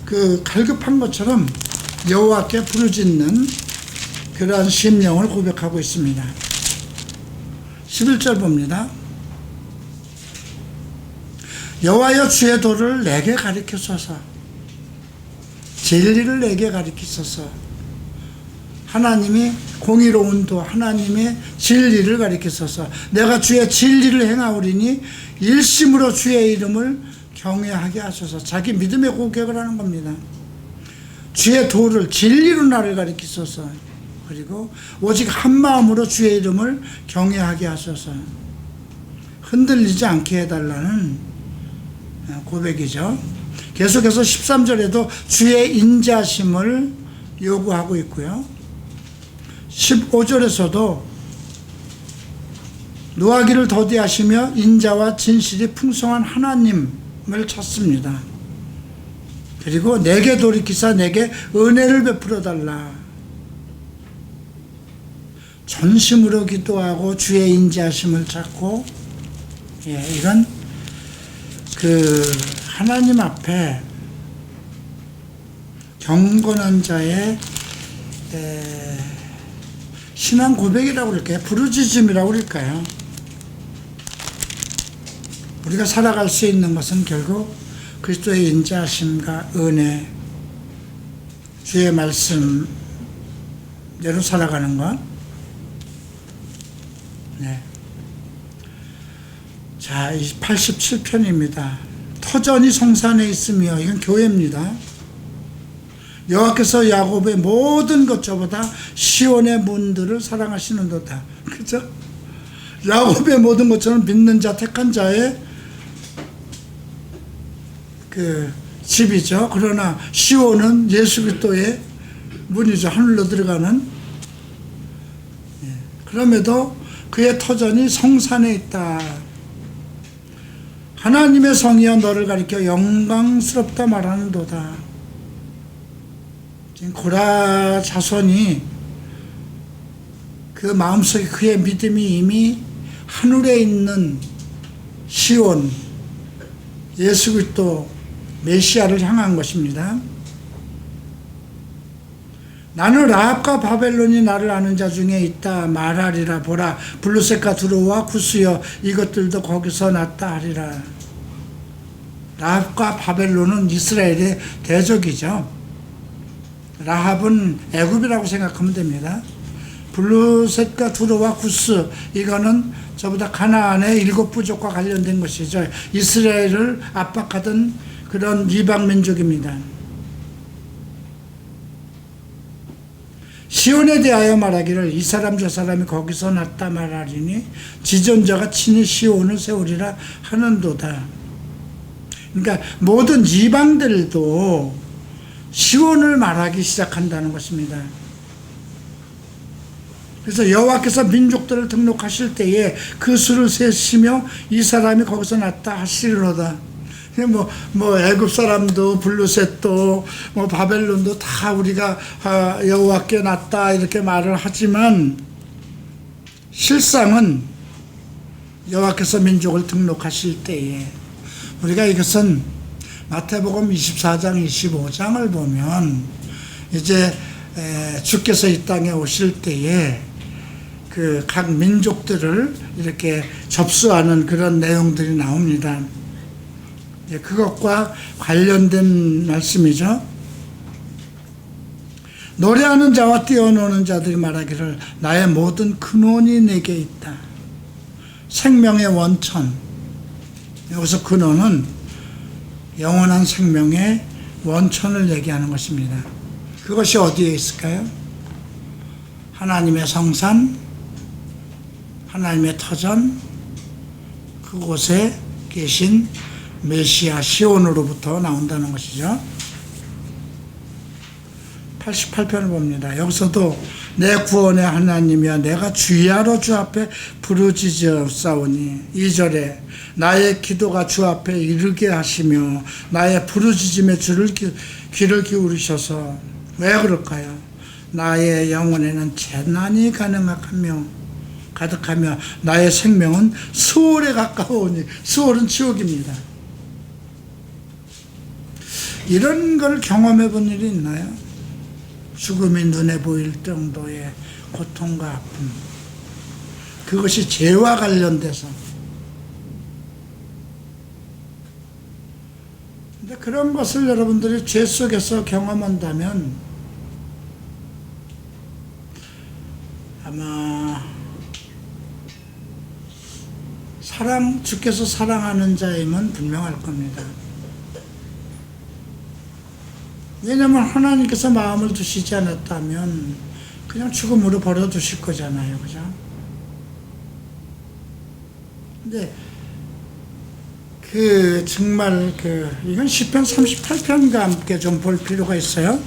Speaker 1: 그 갈급한 것처럼 여호와께 부르짖는 그러한 심령을 고백하고 있습니다. 11절 봅니다. 여호와여 주의 도를 내게 가리키소서. 진리를 내게 가리키소서. 하나님이 공의로운 도, 하나님의 진리를 가리키소서. 내가 주의 진리를 행하오리니 일심으로 주의 이름을 경외하게 하소서. 자기 믿음의 고백을 하는 겁니다. 주의 도를, 진리로 나를 가리키소서. 그리고 오직 한 마음으로 주의 이름을 경외하게 하소서. 흔들리지 않게 해달라는 고백이죠. 계속해서 13절에도 주의 인자심을 요구하고 있고요. 15절에서도 노하기를 더디하시며 인자와 진실이 풍성한 하나님을 찾습니다. 그리고 내게 돌이키사 내게 은혜를 베풀어 달라. 전심으로 기도하고 주의 인자심을 찾고, 이건 하나님 앞에 경건한 자의 신앙 고백이라고 그럴까요? 부르짖음이라고 그럴까요? 우리가 살아갈 수 있는 것은 결국 그리스도의 인자심과 은혜, 주의 말씀대로 살아가는 것. 네. 자, 87편입니다. 터전이 성산에 있으며, 이건 교회입니다. 여호와께서 야곱의 모든 것저보다 시온의 문들을 사랑하시는도다. 그죠? 야곱의 모든 것처럼 믿는 자, 택한 자의 그 집이죠. 그러나 시온은 예수 그리스도의 문이죠. 하늘로 들어가는. 그럼에도 그의 터전이 성산에 있다. 하나님의 성이여 너를 가리켜 영광스럽다 말하는도다. 지금 고라 자손이 그 마음속에 그의 믿음이 이미 하늘에 있는 시온, 예수 그리스도 메시아를 향한 것입니다. 나는 라합과 바벨론이 나를 아는 자 중에 있다 말하리라. 보라, 블루셋과 두로와 구스여 이것들도 거기서 났다 하리라. 라합과 바벨론은 이스라엘의 대적이죠. 라합은 애굽이라고 생각하면 됩니다. 블루셋과 두로와 구스, 이거는 저보다 가나안의 7부족과 관련된 것이죠. 이스라엘을 압박하던 그런 이방 민족입니다. 시온에 대하여 말하기를 이 사람 저 사람이 거기서 났다 말하리니 지존자가 친히 시온을 세우리라 하는도다. 그러니까 모든 이방들도 시온을 말하기 시작한다는 것입니다. 그래서 여호와께서 민족들을 등록하실 때에 그 수를 세시며 이 사람이 거기서 났다 하시리로다. 애굽 사람도 블루셋도 바벨론도 다 우리가 여호와께 났다 이렇게 말을 하지만 실상은 여호와께서 민족을 등록하실 때에 우리가 이것은 마태복음 24장 25장을 보면 이제 주께서 이 땅에 오실 때에 그 각 민족들을 이렇게 접수하는 그런 내용들이 나옵니다. 그것과 관련된 말씀이죠. 노래하는 자와 뛰어노는 자들이 말하기를 나의 모든 근원이 내게 있다. 생명의 원천. 여기서 근원은 영원한 생명의 원천을 얘기하는 것입니다. 그것이 어디에 있을까요? 하나님의 성산 하나님의 터전, 그곳에 계신 메시아 시온으로부터 나온다는 것이죠. 88편을 봅니다. 여기서도 내 구원의 하나님이여 내가 주야로 주 앞에 부르짖었사오니 2절에 나의 기도가 주 앞에 이르게 하시며 나의 부르짖음에 귀를 기울이셔서 왜 그럴까요? 나의 영혼에는 재난이 가득하며 나의 생명은 수월에 가까우니 수월은 지옥입니다. 이런 걸 경험해 본 일이 있나요? 죽음이 눈에 보일 정도의 고통과 아픔, 그것이 죄와 관련돼서. 근데 그런 것을 여러분들이 죄 속에서 경험한다면 아마 주께서 사랑하는 자임은 분명할 겁니다. 왜냐하면 하나님께서 마음을 두시지 않았다면 그냥 죽음으로 버려두실 거잖아요. 그죠? 근데 정말 이건 시편 38편과 함께 좀 볼 필요가 있어요.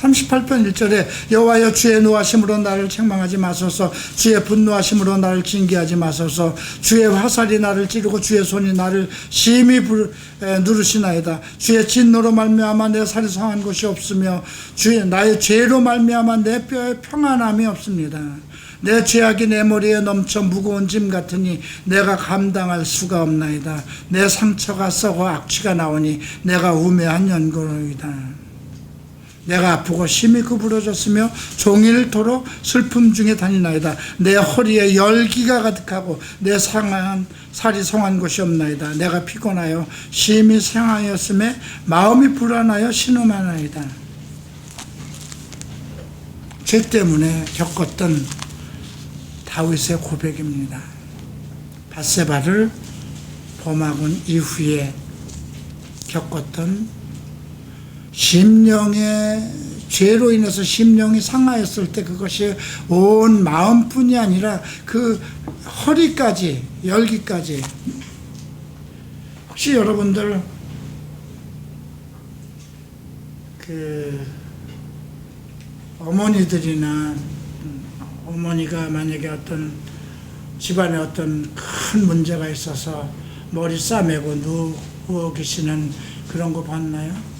Speaker 1: 38편 1절에 여호와여 주의 노하심으로 나를 책망하지 마소서, 주의 분노하심으로 나를 징계하지 마소서, 주의 화살이 나를 찌르고 주의 손이 나를 심히 누르시나이다. 주의 진노로 말미암아 내 살이 상한 것이 없으며 나의 죄로 말미암아 내 뼈에 평안함이 없습니다. 내 죄악이 내 머리에 넘쳐 무거운 짐 같으니 내가 감당할 수가 없나이다. 내 상처가 썩어 악취가 나오니 내가 우매한 연고로이다. 내가 아프고 심히 구부러졌으며 종일토록 슬픔 중에 다니나이다. 내 허리에 열기가 가득하고 내 살이 성한 곳이 없나이다. 내가 피곤하여 심히 상하였음에 마음이 불안하여 신음하나이다. 죄 때문에 겪었던 다윗의 고백입니다. 밧세바를 범하곤 이후에 겪었던 심령의 죄로 인해서 심령이 상하였을 때 그것이 온 마음뿐이 아니라 그 허리까지, 열기까지. 혹시 여러분들 어머니들이나 어머니가 만약에 어떤 집안에 어떤 큰 문제가 있어서 머리 싸매고 누워 계시는 그런 거 봤나요?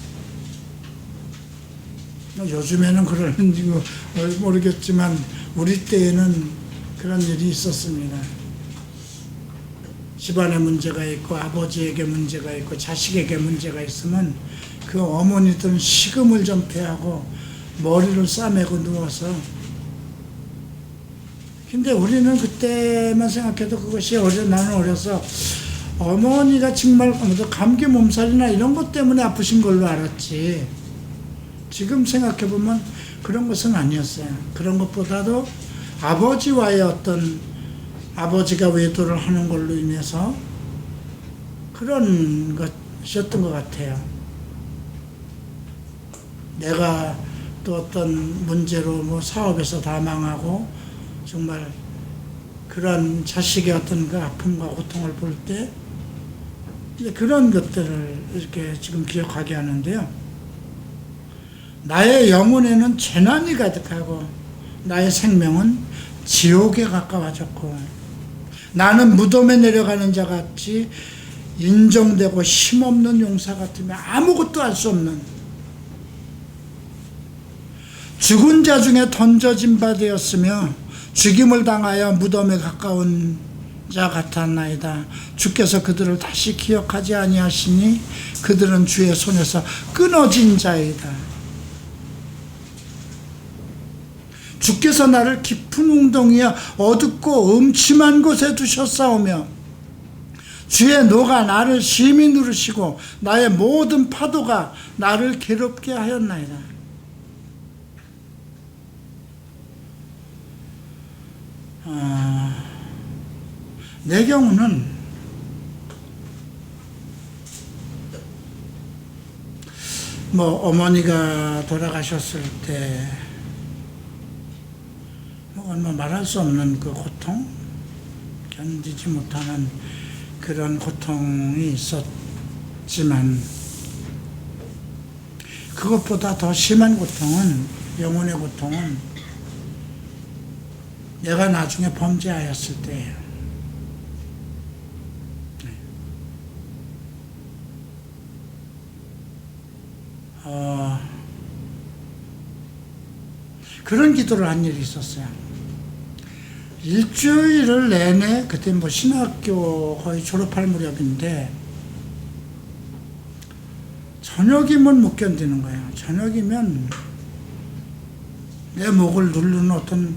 Speaker 1: 요즘에는 그러는지 모르겠지만 우리 때에는 그런 일이 있었습니다. 집안에 문제가 있고 아버지에게 문제가 있고 자식에게 문제가 있으면 그 어머니들은 식음을 전폐하고 머리를 싸매고 누워서, 근데 우리는 그때만 생각해도 그것이 나는 어려서 어머니가 정말 감기 몸살이나 이런 것 때문에 아프신 걸로 알았지, 지금 생각해보면 그런 것은 아니었어요. 그런 것보다도 아버지와의 아버지가 외도를 하는 걸로 인해서 그런 것이었던 것 같아요. 내가 또 어떤 문제로 사업에서 다 망하고 정말 그런 자식의 어떤 그 아픔과 고통을 볼 때 그런 것들을 이렇게 지금 기억하게 하는데요. 나의 영혼에는 재난이 가득하고 나의 생명은 지옥에 가까워졌고 나는 무덤에 내려가는 자 같이 인정되고 힘없는 용사 같으며 아무것도 할 수 없는 죽은 자 중에 던져진 바 되었으며 죽임을 당하여 무덤에 가까운 자 같았나이다. 주께서 그들을 다시 기억하지 아니하시니 그들은 주의 손에서 끊어진 자이다. 주께서 나를 깊은 웅덩이와 어둡고 음침한 곳에 두셨사오며 주의 노가 나를 심히 누르시고 나의 모든 파도가 나를 괴롭게 하였나이다. 내 경우는 어머니가 돌아가셨을 때 그건 뭐 말할 수 없는 그 고통, 견디지 못하는 그런 고통이 있었지만, 그것보다 더 심한 고통은, 영혼의 고통은 내가 나중에 범죄하였을 때예요. 그런 기도를 한 일이 있었어요. 일주일을 내내, 그때 뭐 신학교 거의 졸업할 무렵인데, 저녁이면 못 견디는 거예요. 저녁이면 내 목을 누르는 어떤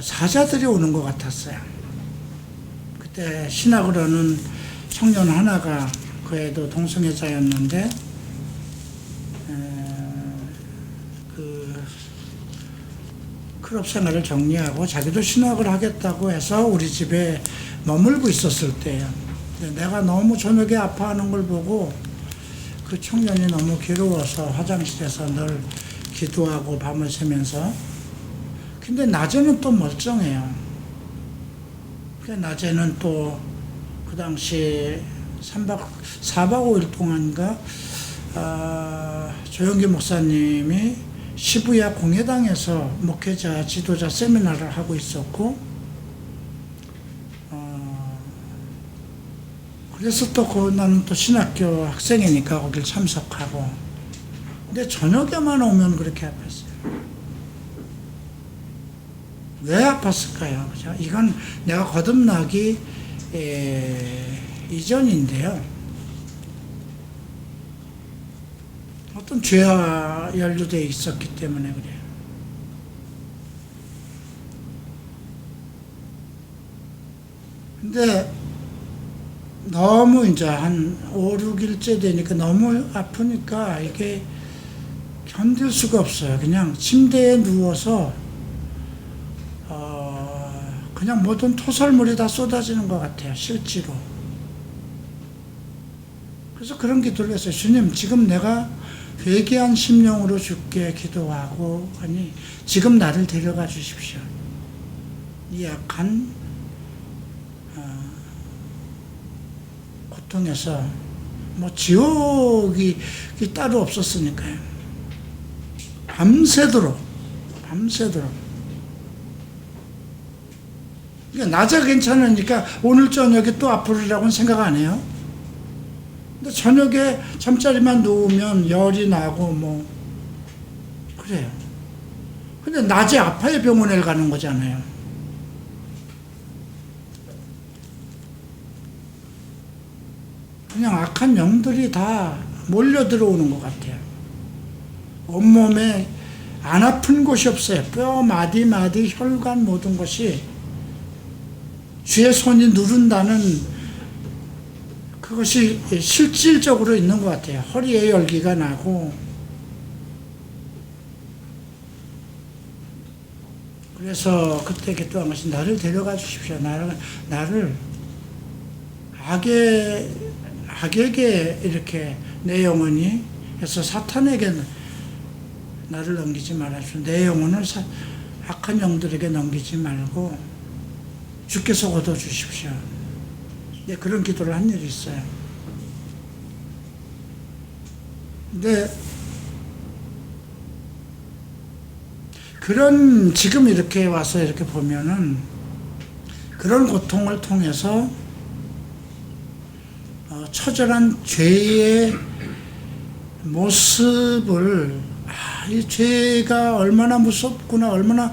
Speaker 1: 사자들이 오는 것 같았어요. 그때 신학을 하는 청년 하나가, 그 애도 동성애자였는데, 클럽 생활을 정리하고 자기도 신학을 하겠다고 해서 우리 집에 머물고 있었을 때예요. 근데 내가 너무 저녁에 아파하는 걸 보고 그 청년이 너무 괴로워서 화장실에서 늘 기도하고 밤을 새면서, 근데 낮에는 또 멀쩡해요. 낮에는 또 그 당시 4박 5일 동안인가 조영기 목사님이 시부야 공회당에서 목회자 지도자 세미나를 하고 있었고, 그래서 또 나는 또 신학교 학생이니까 거길 참석하고, 근데 저녁에만 오면 그렇게 아팠어요. 왜 아팠을까요? 그죠? 이건 내가 거듭나기 이전인데요. 어떤 죄와 연루되어 있었기 때문에 그래요. 근데 너무 이제 한 5, 6일째 되니까 너무 아프니까 이게 견딜 수가 없어요. 그냥 침대에 누워서 그냥 모든 토설물이 다 쏟아지는 것 같아요. 실제로. 그래서 그런 기도를 했어요. 주님, 지금 내가 회개한 심령으로 주께 기도하고 하니 지금 나를 데려가 주십시오. 이 약한 고통에서, 뭐 지옥이 따로 없었으니까요. 밤새도록. 그러니까 낮에 괜찮으니까 오늘 저녁에 또 아프리라고는 생각 안 해요. 근데 저녁에 잠자리만 누우면 열이 나고 뭐 그래요. 근데 낮에 아파야 병원에 가는 거잖아요. 그냥 악한 영들이 다 몰려 들어오는 것 같아요. 온몸에 안 아픈 곳이 없어요. 뼈, 마디, 혈관 모든 것이 주의 손이 누른다는 그것이 실질적으로 있는 것 같아요. 허리에 열기가 나고, 그래서 그때 기도한 것이 나를 데려가 주십시오. 나를 악에게 이렇게 내 영혼이 해서 사탄에게 나를 넘기지 말아주십시오. 내 영혼을 악한 영들에게 넘기지 말고 주께서 얻어주십시오. 네, 그런 기도를 한 일이 있어요. 근데 지금 이렇게 와서 이렇게 보면은 그런 고통을 통해서 처절한 죄의 모습을, 이 죄가 얼마나 무섭구나, 얼마나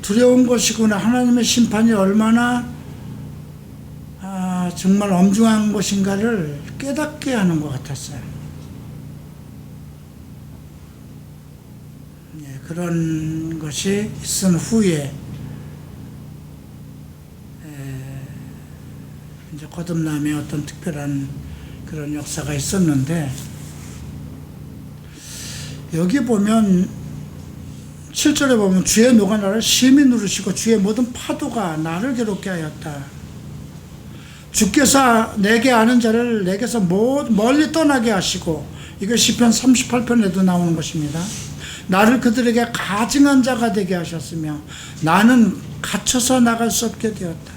Speaker 1: 두려운 것이구나, 하나님의 심판이 얼마나 정말 엄중한 것인가를 깨닫게 하는 것 같았어요. 그런 것이 있은 후에 이제 거듭남의 어떤 특별한 그런 역사가 있었는데, 여기 보면 7절에 보면 주의 노가 나를 심히 누르시고 주의 모든 파도가 나를 괴롭게 하였다. 주께서 내게 아는 자를 내게서 멀리 떠나게 하시고, 이거 시편 38편에도 나오는 것입니다. 나를 그들에게 가증한 자가 되게 하셨으며 나는 갇혀서 나갈 수 없게 되었다.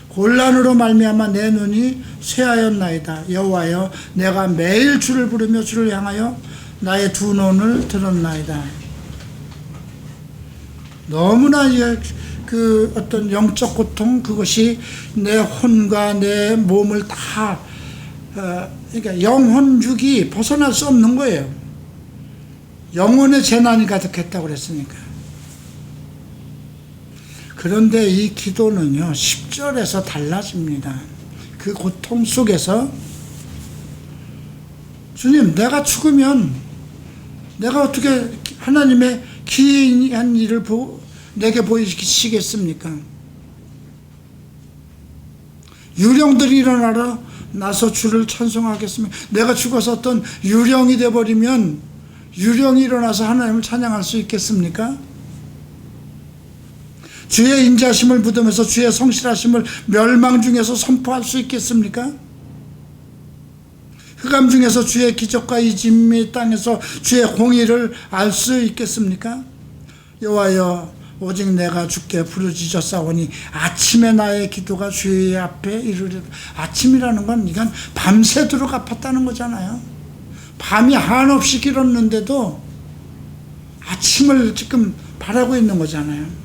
Speaker 1: 곤란으로 말미암아 내 눈이 쇠하였나이다. 여호와여, 내가 매일 주를 부르며 주를 향하여 나의 두 눈을 들었나이다. 너무나 그 어떤 영적 고통, 그것이 내 혼과 내 몸을 다 그러니까 영혼육이 벗어날 수 없는 거예요. 영혼의 재난이 가득했다고 그랬으니까. 그런데 이 기도는요 10절에서 달라집니다. 그 고통 속에서 주님, 내가 죽으면 내가 어떻게 하나님의 기이한 일을 내게 보이시겠습니까? 유령들이 일어나라 나서 주를 찬송하겠으며, 내가 죽어서 어떤 유령이 되어버리면 유령이 일어나서 하나님을 찬양할 수 있겠습니까? 주의 인자심을 묻으면서 주의 성실하심을 멸망 중에서 선포할 수 있겠습니까? 흑암 중에서 주의 기적과 이짐의 땅에서 주의 공의를 알 수 있겠습니까? 여호와여, 오직 내가 주께 부르짖었사오니 아침에 나의 기도가 주의 앞에 이르리라. 아침이라는 건 이건 밤새도록 아팠다는 거잖아요. 밤이 한없이 길었는데도 아침을 지금 바라고 있는 거잖아요.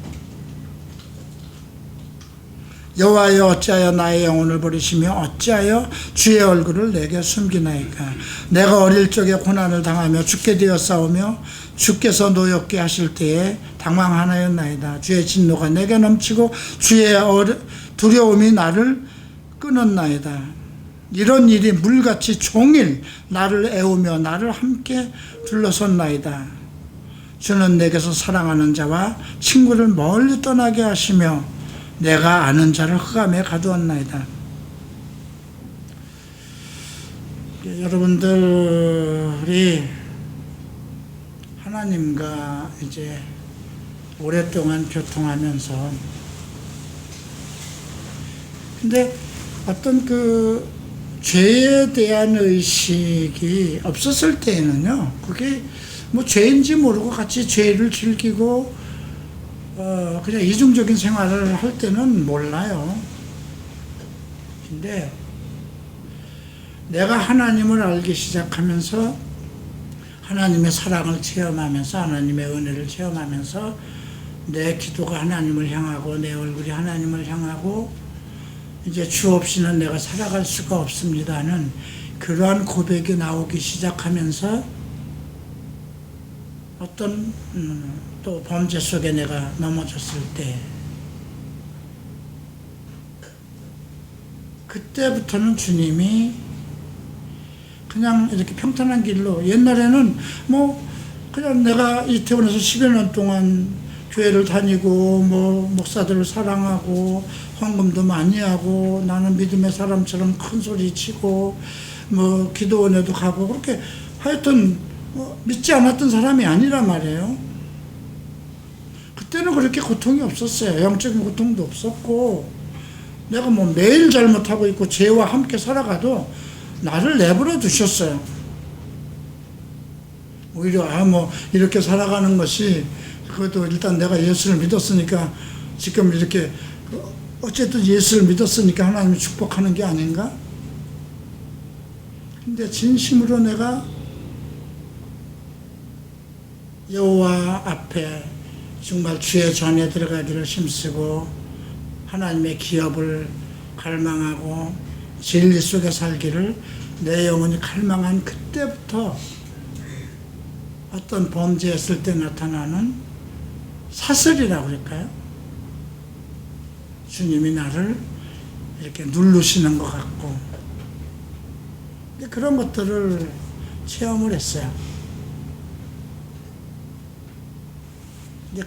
Speaker 1: 여호와여, 어찌하여 나의 영혼을 버리시며 어찌하여 주의 얼굴을 내게 숨기나이까. 내가 어릴 적에 고난을 당하며 죽게 되었사오며 주께서 노엽게 하실 때에 당황하나였나이다. 주의 진노가 내게 넘치고 주의 두려움이 나를 끊었나이다. 이런 일이 물같이 종일 나를 애우며 나를 함께 둘러섰나이다. 주는 내게서 사랑하는 자와 친구를 멀리 떠나게 하시며 내가 아는 자를 흑암에 가두었나이다. 여러분들이 하나님과 이제 오랫동안 교통하면서, 근데 어떤 그 죄에 대한 의식이 없었을 때에는요, 그게 뭐 죄인지 모르고 같이 죄를 즐기고 그냥 이중적인 생활을 할 때는 몰라요. 근데 내가 하나님을 알기 시작하면서 하나님의 사랑을 체험하면서 하나님의 은혜를 체험하면서 내 기도가 하나님을 향하고 내 얼굴이 하나님을 향하고 이제 주 없이는 내가 살아갈 수가 없습니다는 그러한 고백이 나오기 시작하면서 어떤 또 범죄 속에 내가 넘어졌을 때 그때부터는 주님이 그냥 이렇게 평탄한 길로, 옛날에는 뭐 그냥 내가 이태원에서 10여 년 동안 교회를 다니고 뭐 목사들을 사랑하고 헌금도 많이 하고 나는 믿음의 사람처럼 큰 소리 치고 뭐 기도원에도 가고 그렇게 하여튼 믿지 않았던 사람이 아니란 말이에요. 그때는 그렇게 고통이 없었어요. 영적인 고통도 없었고 내가 뭐 매일 잘못하고 있고 죄와 함께 살아가도 나를 내버려 두셨어요. 오히려 뭐 이렇게 살아가는 것이, 그것도 일단 내가 예수를 믿었으니까 지금 이렇게 어쨌든 예수를 믿었으니까 하나님이 축복하는 게 아닌가? 근데 진심으로 내가 여호와 앞에 정말 주의 전에 들어가기를 힘쓰고 하나님의 기업을 갈망하고 진리 속에 살기를 내 영혼이 갈망한 그때부터 어떤 범죄했을 때 나타나는 사슬이라고 그럴까요? 주님이 나를 이렇게 누르시는 것 같고, 그런 것들을 체험을 했어요.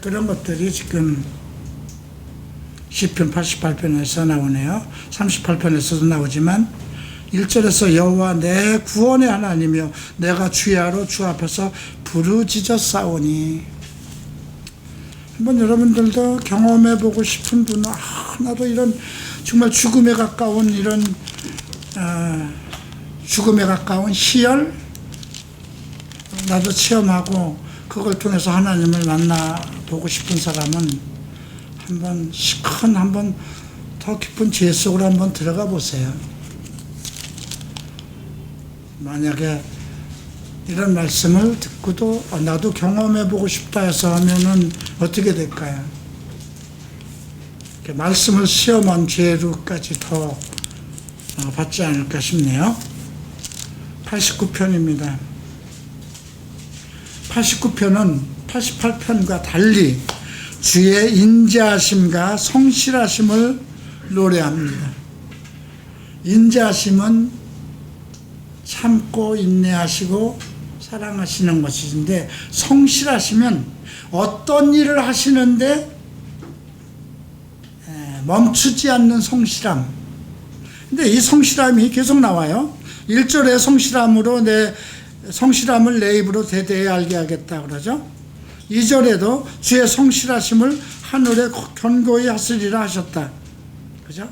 Speaker 1: 그런 것들이 지금 시편 88편에서 나오네요. 38편에서도 나오지만 1절에서 여호와 내 구원의 하나님이여 내가 주야로 주 앞에서 부르짖었사오니. 한번 여러분들도 경험해보고 싶은 분은 나도 이런 정말 죽음에 가까운 이런 죽음에 가까운 희열, 나도 체험하고 그걸 통해서 하나님을 만나보고 싶은 사람은 한번 더 깊은 지혜 속으로 한번 들어가 보세요. 만약에 이런 말씀을 듣고도 나도 경험해보고 싶다 해서 하면은 어떻게 될까요? 말씀을 시험한 죄로까지 더 받지 않을까 싶네요. 89편입니다. 89편은 88편과 달리 주의 인자하심과 성실하심을 노래합니다. 인자하심은 참고 인내하시고 사랑하시는 것인데, 성실하시면 어떤 일을 하시는데 멈추지 않는 성실함. 근데 이 성실함이 계속 나와요. 1절에 성실함으로 성실함을 내 입으로 대대히 알게 하겠다 그러죠. 2절에도 주의 성실하심을 하늘에 견고히 하시리라 하셨다. 그죠?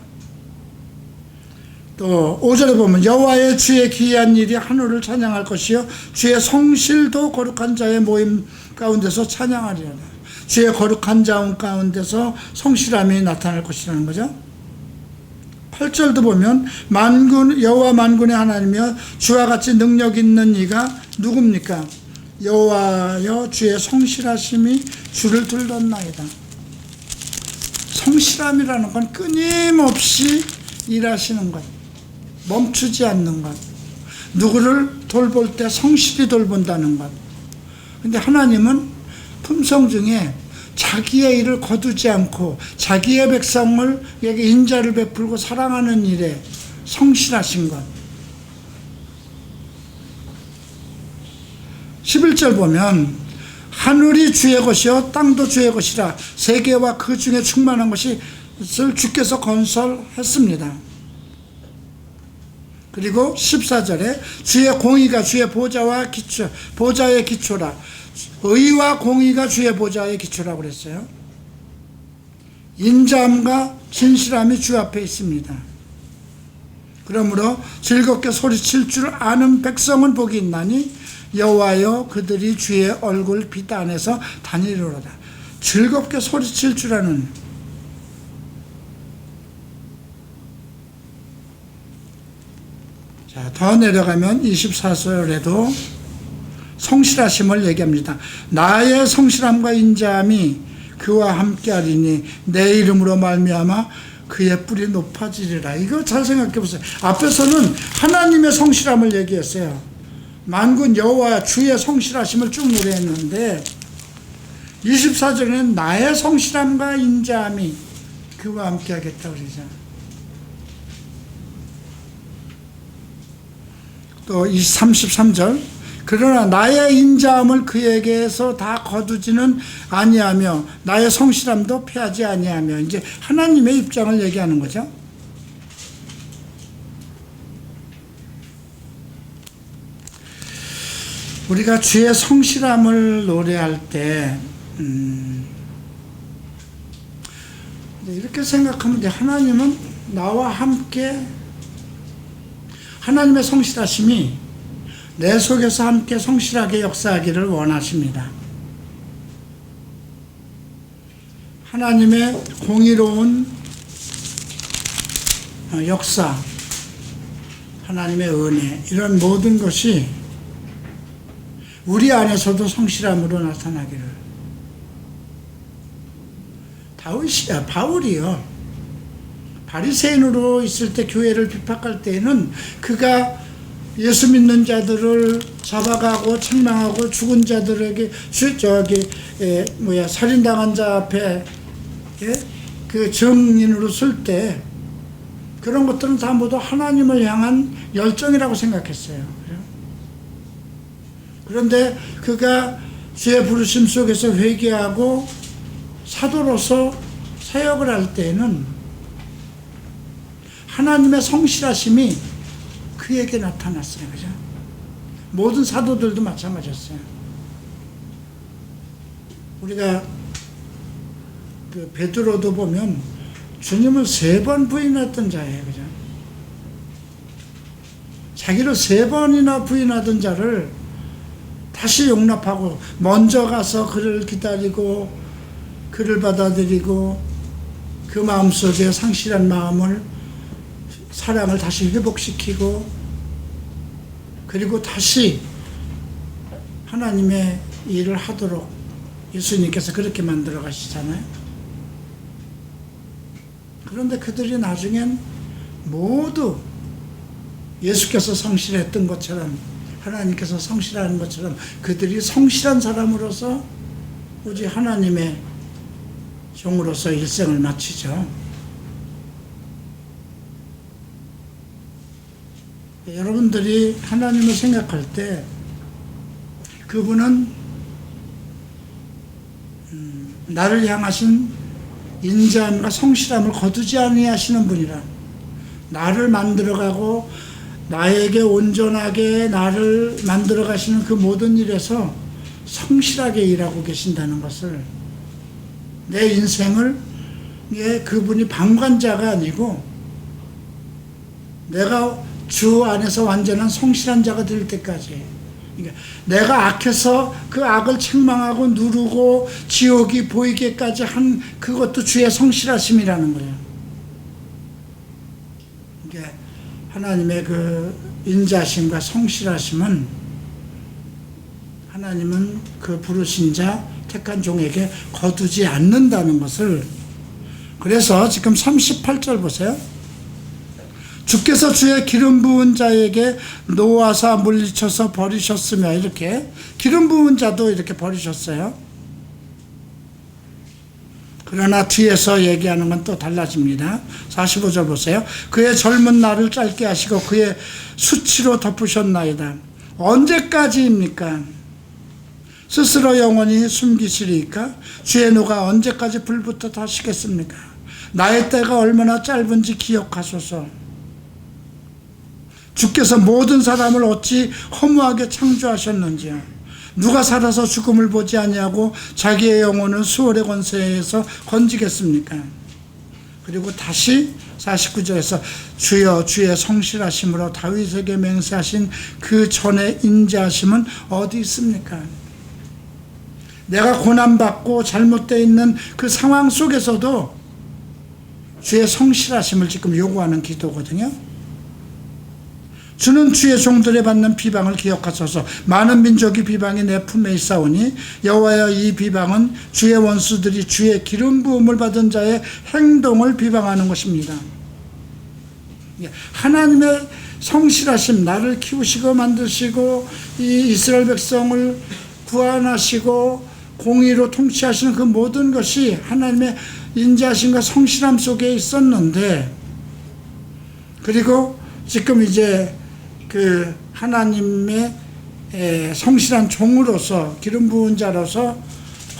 Speaker 1: 또 5절에 보면 여호와의 주의 기이한 일이 하늘을 찬양할 것이요 주의 성실도 거룩한 자의 모임 가운데서 찬양하리라. 주의 거룩한 자원 가운데서 성실함이 나타날 것이라는 거죠. 8절도 보면 여호와 만군의 하나님이여 주와 같이 능력 있는 이가 누굽니까? 여호와여 주의 성실하심이 주를 들렀나이다. 성실함이라는 건 끊임없이 일하시는 것, 멈추지 않는 것, 누구를 돌볼 때 성실히 돌본다는 것. 근데 하나님은 품성 중에 자기의 일을 거두지 않고 자기의 백성에게 인자를 베풀고 사랑하는 일에 성실하신 것. 11절 보면 하늘이 주의 것이요 땅도 주의 것이라 세계와 그 중에 충만한 것을 주께서 건설했습니다. 그리고 14절에 주의 공의가 주의 보좌의 기초라. 의와 공의가 주의 보좌의 기초라고 그랬어요. 인자함과 진실함이 주 앞에 있습니다. 그러므로 즐겁게 소리칠 줄 아는 백성은 복이 있나니 여호와여 그들이 주의 얼굴 빛 안에서 다니리로다. 즐겁게 소리칠 줄 아는. 자, 더 내려가면 24절에도 성실하심을 얘기합니다. 나의 성실함과 인자함이 그와 함께하리니 내 이름으로 말미암아 그의 뿔이 높아지리라. 이거 잘 생각해 보세요. 앞에서는 하나님의 성실함을 얘기했어요. 만군 여호와 주의 성실하심을 쭉 노래했는데 24절에는 나의 성실함과 인자함이 그와 함께하겠다 그러죠. 또 33절 그러나 나의 인자함을 그에게서 다 거두지는 아니하며 나의 성실함도 패하지 아니하며, 이제 하나님의 입장을 얘기하는 거죠. 우리가 주의 성실함을 노래할 때 이렇게 생각하면 돼. 하나님은 나와 함께, 하나님의 성실하심이 내 속에서 함께 성실하게 역사하기를 원하십니다. 하나님의 공의로운 역사, 하나님의 은혜, 이런 모든 것이 우리 안에서도 성실함으로 나타나기를. 바울이요. 바리새인으로 있을 때 교회를 비판할 때에는 그가 예수 믿는 자들을 잡아가고 책망하고 죽은 자들에게 살인당한 자 앞에 그 증인으로 쓸 때 그런 것들은 다 모두 하나님을 향한 열정이라고 생각했어요. 그런데 그가 주의 부르심 속에서 회개하고 사도로서 사역을 할 때에는 하나님의 성실하심이 그에게 나타났어요. 그죠? 모든 사도들도 마찬가지였어요. 우리가 그 베드로도 보면 주님을 3번 부인했던 자예요. 그죠? 자기를 3번이나 부인하던 자를 다시 용납하고 먼저 가서 그를 기다리고 그를 받아들이고 그 마음속에 상실한 마음을 사랑을 다시 회복시키고 그리고 다시 하나님의 일을 하도록 예수님께서 그렇게 만들어 가시잖아요. 그런데 그들이 나중엔 모두 예수께서 성실했던 것처럼 하나님께서 성실하는 것처럼 그들이 성실한 사람으로서 오직 하나님의 종으로서 일생을 마치죠. 여러분들이 하나님을 생각할 때 그분은 나를 향하신 인자함과 성실함을 거두지 아니하시는 분이라. 나를 만들어가고 나에게 온전하게 나를 만들어 가시는 그 모든 일에서 성실하게 일하고 계신다는 것을, 내 인생을 그분이 방관자가 아니고 내가 주 안에서 완전한 성실한 자가 될 때까지, 그러니까 내가 악해서 그 악을 책망하고 누르고 지옥이 보이게까지 한 그것도 주의 성실하심이라는 거예요. 그러니까 하나님의 그 인자심과 성실하심은 하나님은 그 부르신 자 택한 종에게 거두지 않는다는 것을, 그래서 지금 38절 보세요. 주께서 주의 기름 부은 자에게 놓아사 물리쳐서 버리셨으며, 이렇게 기름 부은 자도 이렇게 버리셨어요. 그러나 뒤에서 얘기하는 건 또 달라집니다. 45절 보세요. 그의 젊은 날을 짧게 하시고 그의 수치로 덮으셨나이다. 언제까지입니까? 스스로 영원히 숨기시리까? 주의 노가 언제까지 불붙어 타시겠습니까? 나의 때가 얼마나 짧은지 기억하소서. 주께서 모든 사람을 어찌 허무하게 창조하셨는지요. 누가 살아서 죽음을 보지 아니하고 자기의 영혼을 수월의 권세에서 건지겠습니까? 그리고 다시 49절에서 주여 주의 성실하심으로 다윗에게 맹세하신 그 전의 인자하심은 어디 있습니까? 내가 고난받고 잘못되어 있는 그 상황 속에서도 주의 성실하심을 지금 요구하는 기도거든요. 주는 주의 종들의 받는 비방을 기억하소서. 많은 민족이 비방이 내 품에 있사오니 여호와여, 이 비방은 주의 원수들이 주의 기름 부음을 받은 자의 행동을 비방하는 것입니다. 하나님의 성실하심, 나를 키우시고 만드시고 이 이스라엘 백성을 구원하시고 공의로 통치하시는 그 모든 것이 하나님의 인자하심과 성실함 속에 있었는데, 그리고 지금 이제 그 하나님의 성실한 종으로서 기름 부은 자로서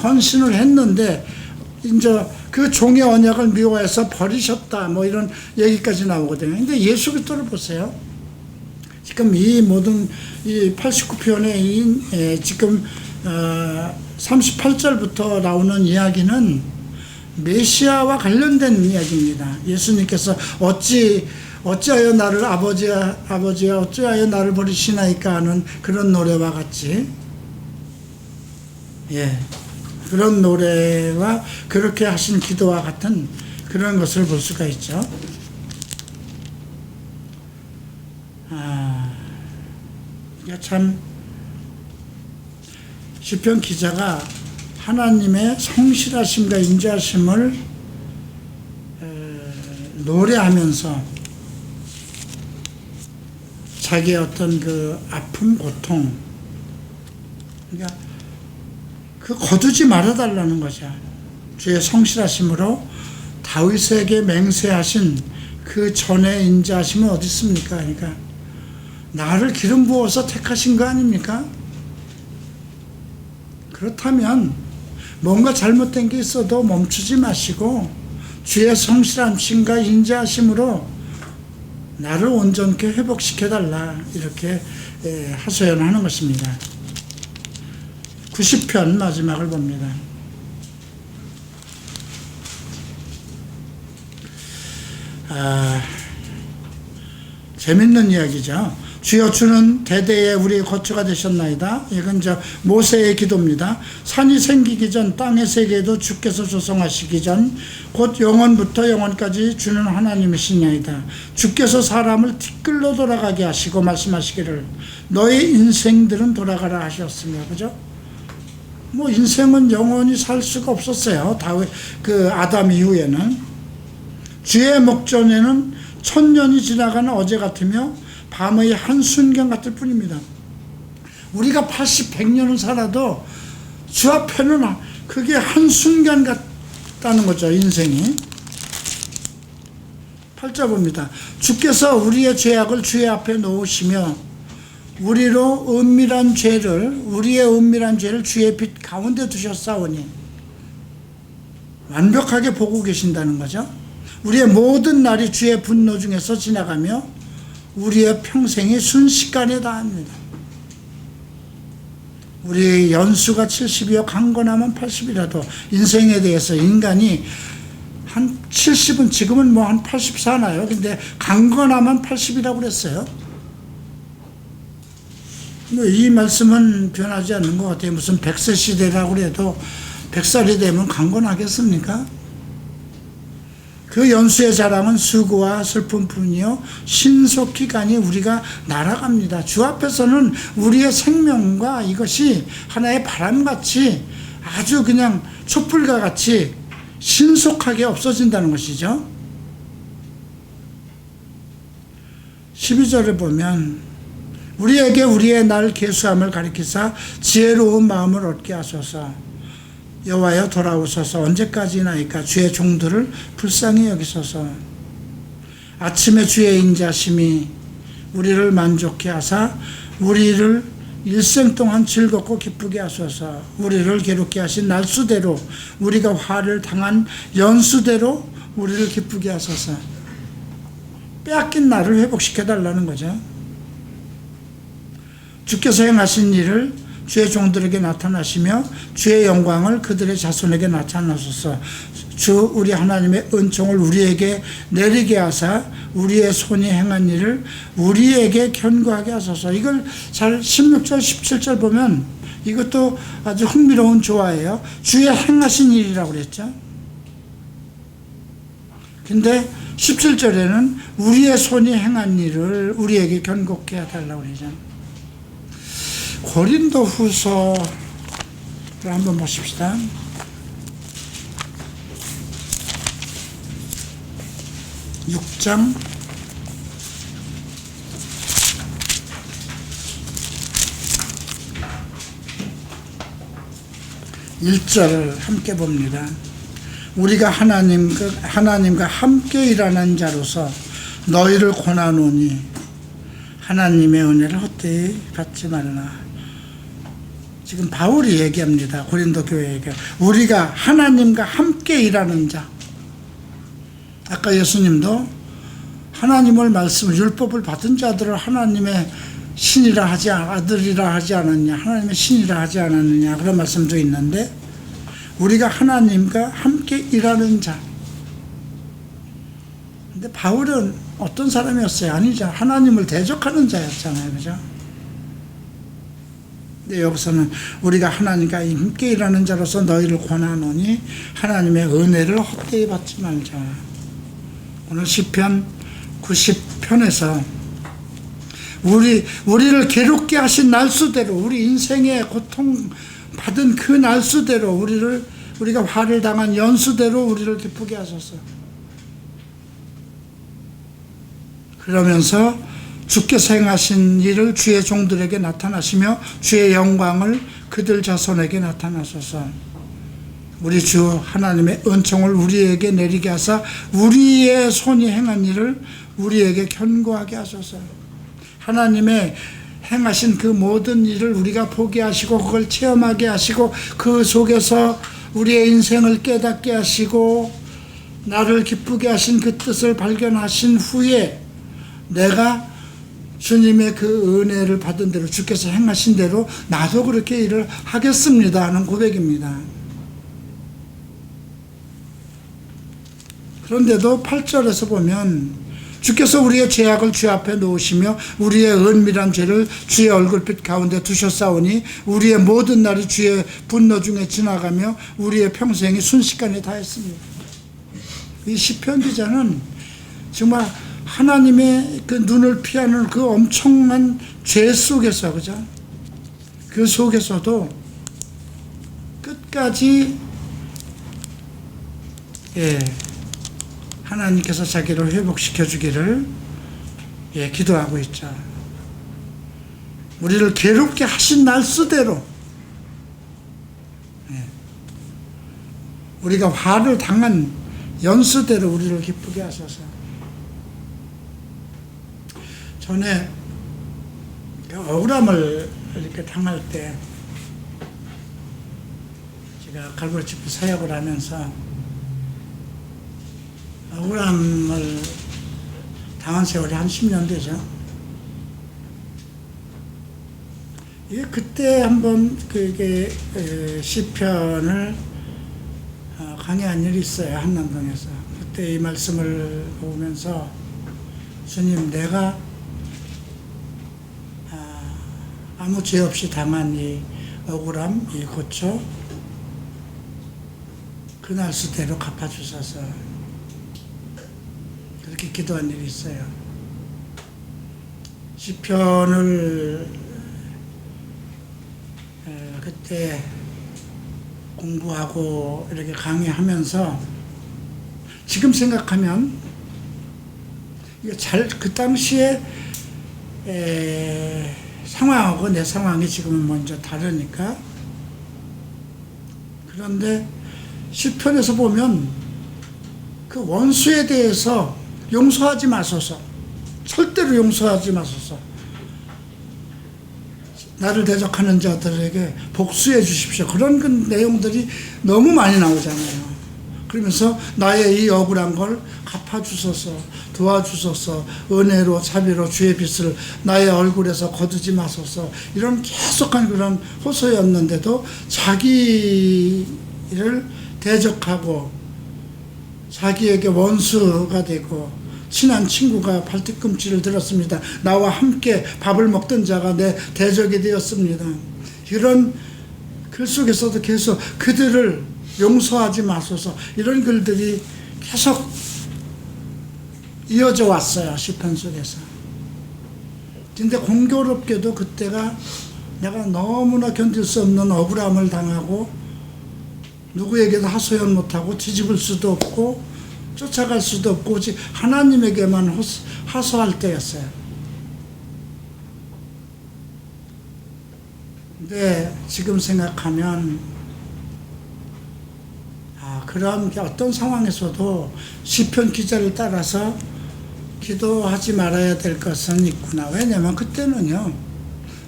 Speaker 1: 헌신을 했는데 이제 그 종의 언약을 미워해서 버리셨다, 뭐 이런 얘기까지 나오거든요. 근데 예수 그리스도를 보세요. 지금 이 모든 이 89편의 지금 38절부터 나오는 이야기는 메시아와 관련된 이야기입니다. 예수님께서 어찌하여 나를 아버지야 어찌하여 나를 버리시나이까 하는 그런 노래와 같이, 그런 노래와 그렇게 하신 기도와 같은 그런 것을 볼 수가 있죠. 이게 참 시편 기자가 하나님의 성실하심과 인자하심을 노래하면서 자기의 어떤 그 아픔, 고통, 그러니까 그 거두지 말아달라는 거죠. 주의 성실하심으로 다윗에게 맹세하신 그 전의 인자하심은 어디 있습니까? 그러니까 나를 기름 부어서 택하신 거 아닙니까? 그렇다면 뭔가 잘못된 게 있어도 멈추지 마시고 주의 성실하심과 인자하심으로 나를 온전케 회복시켜달라, 이렇게 하소연하는 것입니다. 90편 마지막을 봅니다. 재밌는 이야기죠. 주여 주는 대대에 우리의 거처가 되셨나이다. 이건 모세의 기도입니다. 산이 생기기 전 땅의 세계도 주께서 조성하시기 전 곧 영원부터 영원까지 주는 하나님이시냐이다. 주께서 사람을 티끌로 돌아가게 하시고 말씀하시기를 너의 인생들은 돌아가라 하셨으며, 그죠? 뭐 인생은 영원히 살 수가 없었어요. 아담 이후에는. 주의 목전에는 천년이 지나가는 어제 같으며 밤의 한순간 같을 뿐입니다. 우리가 80, 100년을 살아도 주 앞에는 그게 한순간 같다는 거죠, 인생이. 8절 봅니다. 주께서 우리의 죄악을 주의 앞에 놓으시며 우리의 은밀한 죄를 주의 빛 가운데 두셨사오니, 완벽하게 보고 계신다는 거죠. 우리의 모든 날이 주의 분노 중에서 지나가며 우리의 평생이 순식간에 다합니다. 우리의 연수가 70이요 강건하면 80이라도 인생에 대해서 인간이 한 70은 지금은 뭐 한 80 사나요? 근데 강건하면 80이라고 그랬어요. 이 말씀은 변하지 않는 것 같아요. 무슨 100세 시대라고 그래도 100살이 되면 강건하겠습니까? 그 연수의 자랑은 수고와 슬픔뿐이요 신속히 가니 우리가 날아갑니다. 주 앞에서는 우리의 생명과 이것이 하나의 바람같이 아주 그냥 촛불과 같이 신속하게 없어진다는 것이죠. 12절을 보면 우리에게 우리의 날 계수함을 가리키사 지혜로운 마음을 얻게 하소서. 여호와여 돌아오소서. 언제까지나이까 주의 종들을 불쌍히 여기소서. 아침에 주의 인자심이 우리를 만족케 하사 우리를 일생 동안 즐겁고 기쁘게 하소서. 우리를 괴롭게 하신 날수대로 우리가 화를 당한 연수대로 우리를 기쁘게 하소서. 빼앗긴 날을 회복시켜 달라는 거죠. 주께서 행하신 일을 주의 종들에게 나타나시며 주의 영광을 그들의 자손에게 나타나소서. 주 우리 하나님의 은총을 우리에게 내리게 하사 우리의 손이 행한 일을 우리에게 견고하게 하소서. 이걸 잘 16절 17절 보면 이것도 아주 흥미로운 조화예요. 주의 행하신 일이라고 그랬죠. 근데 17절에는 우리의 손이 행한 일을 우리에게 견고케 해달라고 그러잖아요. 고린도 후서를 한번 보십시다. 6장 1절을 함께 봅니다. 우리가 하나님과 함께 일하는 자로서 너희를 권하노니 하나님의 은혜를 헛되이 받지 말라. 지금 바울이 얘기합니다. 고린도 교회에게. 우리가 하나님과 함께 일하는 자. 아까 예수님도 하나님을 율법을 받은 자들을 하나님의 신이라 하지 아들이라 하지 않았냐, 하나님의 신이라 하지 않았느냐, 그런 말씀도 있는데, 우리가 하나님과 함께 일하는 자. 근데 바울은 어떤 사람이었어요? 아니죠. 하나님을 대적하는 자였잖아요. 그죠? 근데 여기서는 우리가 하나님과 함께 일하는 자로서 너희를 권하노니 하나님의 은혜를 헛되이 받지 말자. 오늘 시편 90편에서 우리를 괴롭게 하신 날수대로, 우리 인생의 고통 받은 그 날수대로, 우리가 화를 당한 연수대로 우리를 기쁘게 하소서. 그러면서 주께서 행하신 일을 주의 종들에게 나타나시며 주의 영광을 그들 자손에게 나타나소서. 우리 주 하나님의 은총을 우리에게 내리게 하사 우리의 손이 행한 일을 우리에게 견고하게 하소서. 하나님의 행하신 그 모든 일을 우리가 보게 하시고 그걸 체험하게 하시고 그 속에서 우리의 인생을 깨닫게 하시고 나를 기쁘게 하신 그 뜻을 발견하신 후에 내가 주님의 그 은혜를 받은 대로, 주께서 행하신 대로 나도 그렇게 일을 하겠습니다 하는 고백입니다. 그런데도 8절에서 보면 주께서 우리의 죄악을 주 앞에 놓으시며 우리의 은밀한 죄를 주의 얼굴빛 가운데 두셨사오니 우리의 모든 날이 주의 분노 중에 지나가며 우리의 평생이 순식간에 다했습니다. 이 시편 기자는 정말 하나님의 그 눈을 피하는 그 엄청난 죄 속에서, 그죠? 그 속에서도 끝까지 하나님께서 자기를 회복시켜 주기를 기도하고 있죠. 우리를 괴롭게 하신 날수대로 우리가 화를 당한 연수대로 우리를 기쁘게 하소서. 전에 억울함을 이렇게 당할 때 제가 갈보리 집회 사역을 하면서 억울함을 당한 세월이 한 10년 되죠. 그때 한번 그게 시편을 강의한 일이 있어요. 한남동에서. 그때 이 말씀을 보면서 주님, 내가 아무 죄 없이 당한 이 억울함, 이 고초, 그 날수대로 갚아주셔서 그렇게 기도한 일이 있어요. 시편을 그때 공부하고 이렇게 강의하면서 지금 생각하면 그 당시에 상황하고 내 상황이 지금은 먼저 다르니까. 그런데 시편에서 보면 그 원수에 대해서 용서하지 마소서, 절대로 용서하지 마소서, 나를 대적하는 자들에게 복수해 주십시오, 그런 그 내용들이 너무 많이 나오잖아요. 그러면서 나의 이 억울한 걸 갚아주소서, 도와주소서, 은혜로 자비로 주의 빛을 나의 얼굴에서 거두지 마소서, 이런 계속한 그런 호소였는데도 자기를 대적하고 자기에게 원수가 되고 친한 친구가 발뒤꿈치를 들었습니다. 나와 함께 밥을 먹던 자가 내 대적이 되었습니다. 이런 글 속에서도 계속 그들을 용서하지 마소서, 이런 글들이 계속 이어져 왔어요. 시편 속에서. 근데 공교롭게도 그때가 내가 너무나 견딜 수 없는 억울함을 당하고 누구에게도 하소연 못하고 뒤집을 수도 없고 쫓아갈 수도 없고 오직 하나님에게만 하소할 때였어요. 근데 지금 생각하면 그런 어떤 상황에서도 시편 기자를 따라서 기도하지 말아야 될 것은 있구나. 왜냐하면 그때는요,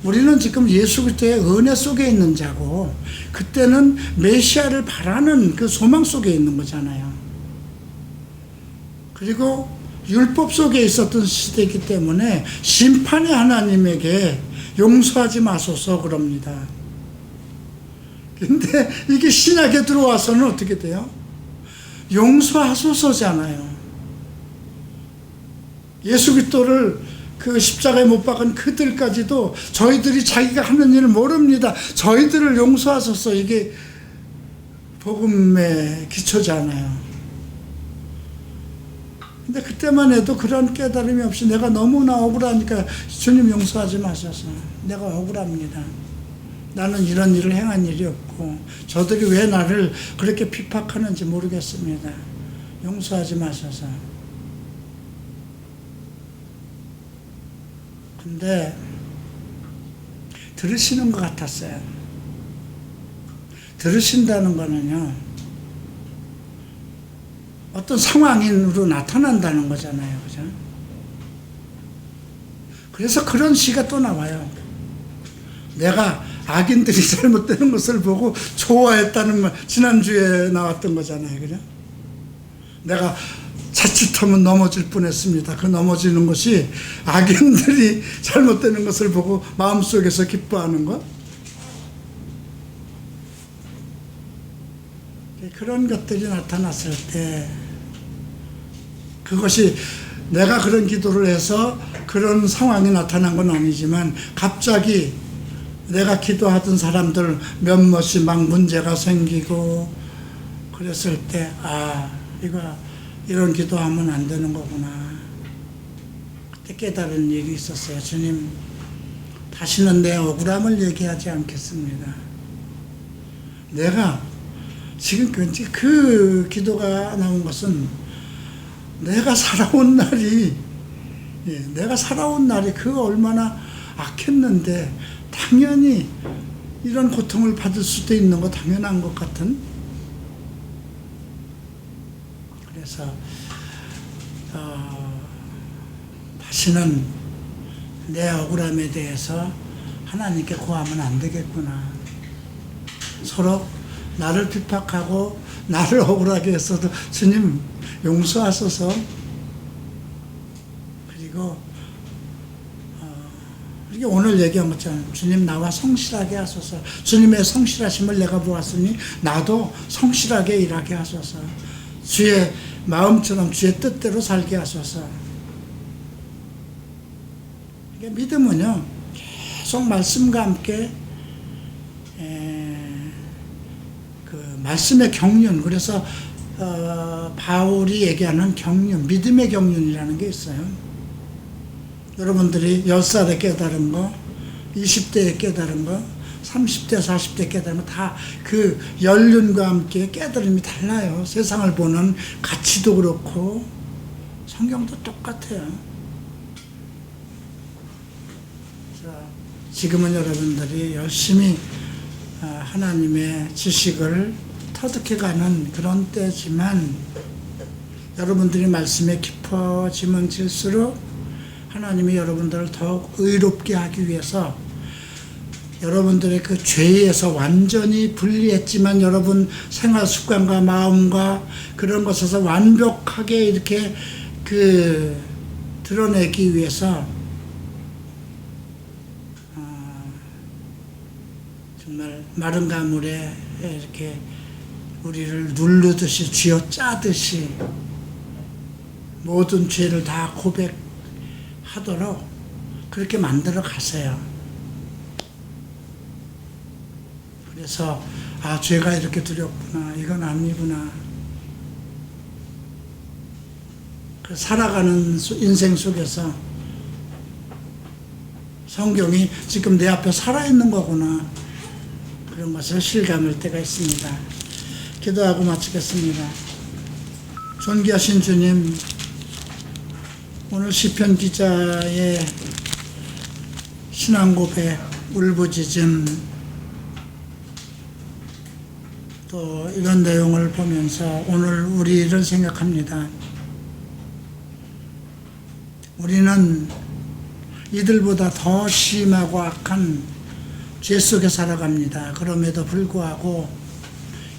Speaker 1: 우리는 지금 예수 그리스도의 은혜 속에 있는 자고 그때는 메시아를 바라는 그 소망 속에 있는 거잖아요. 그리고 율법 속에 있었던 시대이기 때문에 심판의 하나님에게 용서하지 마소서 그럽니다. 근데 이게 신약에 들어와서는 어떻게 돼요? 용서하소서잖아요. 예수 그리스도를 그 십자가에 못 박은 그들까지도 저희들이 자기가 하는 일을 모릅니다, 저희들을 용서하소서, 이게 복음의 기초잖아요. 근데 그때만 해도 그런 깨달음이 없이 내가 너무나 억울하니까 주님 용서하지 마셔서 내가 억울합니다, 나는 이런 일을 행한 일이 없고 저들이 왜 나를 그렇게 핍박하는지 모르겠습니다, 용서하지 마셔서. 근데 들으시는 것 같았어요. 들으신다는 거는요, 어떤 상황인으로 나타난다는 거잖아요. 그죠? 그래서 그런 시가 또 나와요. 내가 악인들이 잘못되는 것을 보고 좋아했다는 말, 지난주에 나왔던 거잖아요. 그죠? 내가 자칫하면 넘어질 뻔했습니다. 그 넘어지는 것이 악인들이 잘못되는 것을 보고 마음속에서 기뻐하는 것, 그런 것들이 나타났을 때 그것이 내가 그런 기도를 해서 그런 상황이 나타난 건 아니지만 갑자기 내가 기도하던 사람들 몇몇이 막 문제가 생기고 그랬을 때 이런 기도하면 안 되는 거구나. 그때 깨달은 일이 있었어요. 주님, 다시는 내 억울함을 얘기하지 않겠습니다. 내가 지금 그 기도가 나온 것은 내가 살아온 날이 그 얼마나 악했는데 당연히 이런 고통을 받을 수도 있는 거 당연한 것 같은. 그래서 다시는 내 억울함에 대해서 하나님께 고하면 안 되겠구나. 서로 나를 핍박하고 나를 억울하게 했어도 주님 용서하소서. 그리고 이게 오늘 얘기한 것처럼 주님 나와 성실하게 하소서. 주님의 성실하심을 내가 보았으니 나도 성실하게 일하게 하소서. 주의 마음처럼 주의 뜻대로 살게 하소서. 이게 믿음은요, 계속 말씀과 함께 그 말씀의 경륜, 그래서 바울이 얘기하는 경륜, 믿음의 경륜이라는 게 있어요. 여러분들이 10살에 깨달은 거, 20대에 깨달은 거, 30대, 40대 깨달은 거 다 그 연륜과 함께 깨달음이 달라요. 세상을 보는 가치도 그렇고 성경도 똑같아요. 지금은 여러분들이 열심히 하나님의 지식을 터득해가는 그런 때지만 여러분들이 말씀에 깊어지면 질수록 하나님이 여러분들을 더욱 의롭게 하기 위해서 여러분들의 그 죄에서 완전히 분리했지만 여러분 생활 습관과 마음과 그런 것에서 완벽하게 이렇게 드러내기 위해서 정말 마른 가물에 이렇게 우리를 누르듯이 쥐어짜듯이 모든 죄를 다 고백하도록 그렇게 만들어 가세요. 그래서 죄가 이렇게 두렵구나, 이건 아니구나. 살아가는 인생 속에서 성경이 지금 내 앞에 살아있는 거구나, 그런 것을 실감할 때가 있습니다. 기도하고 마치겠습니다. 존귀하신 주님, 오늘 시편 기자의 신앙 고백, 울부짖음, 또 이런 내용을 보면서 오늘 우리를 생각합니다. 우리는 이들보다 더 심하고 악한 죄 속에 살아갑니다. 그럼에도 불구하고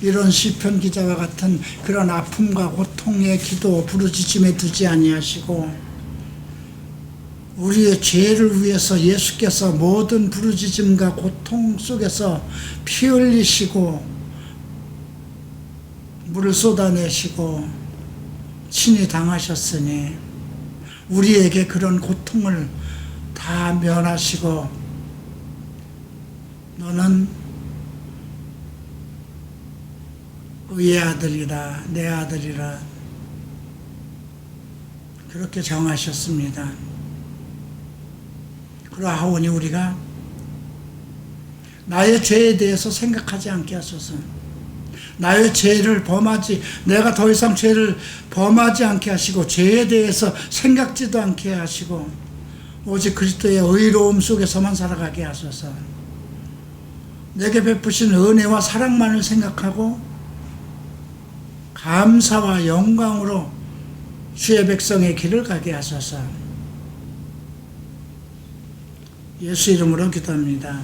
Speaker 1: 이런 시편 기자와 같은 그런 아픔과 고통의 기도, 부르짖음에 두지 아니하시고 우리의 죄를 위해서 예수께서 모든 부르짖음과 고통 속에서 피 흘리시고 물을 쏟아내시고 친히 당하셨으니 우리에게 그런 고통을 다 면하시고 너는 의의 아들이라, 내 아들이라 그렇게 정하셨습니다. 그러하오니 우리가 나의 죄에 대해서 생각하지 않게 하소서. 나의 죄를 내가 더 이상 죄를 범하지 않게 하시고 죄에 대해서 생각지도 않게 하시고 오직 그리스도의 의로움 속에서만 살아가게 하소서. 내게 베푸신 은혜와 사랑만을 생각하고 감사와 영광으로 주의 백성의 길을 가게 하소서. 예수 이름으로 기도합니다.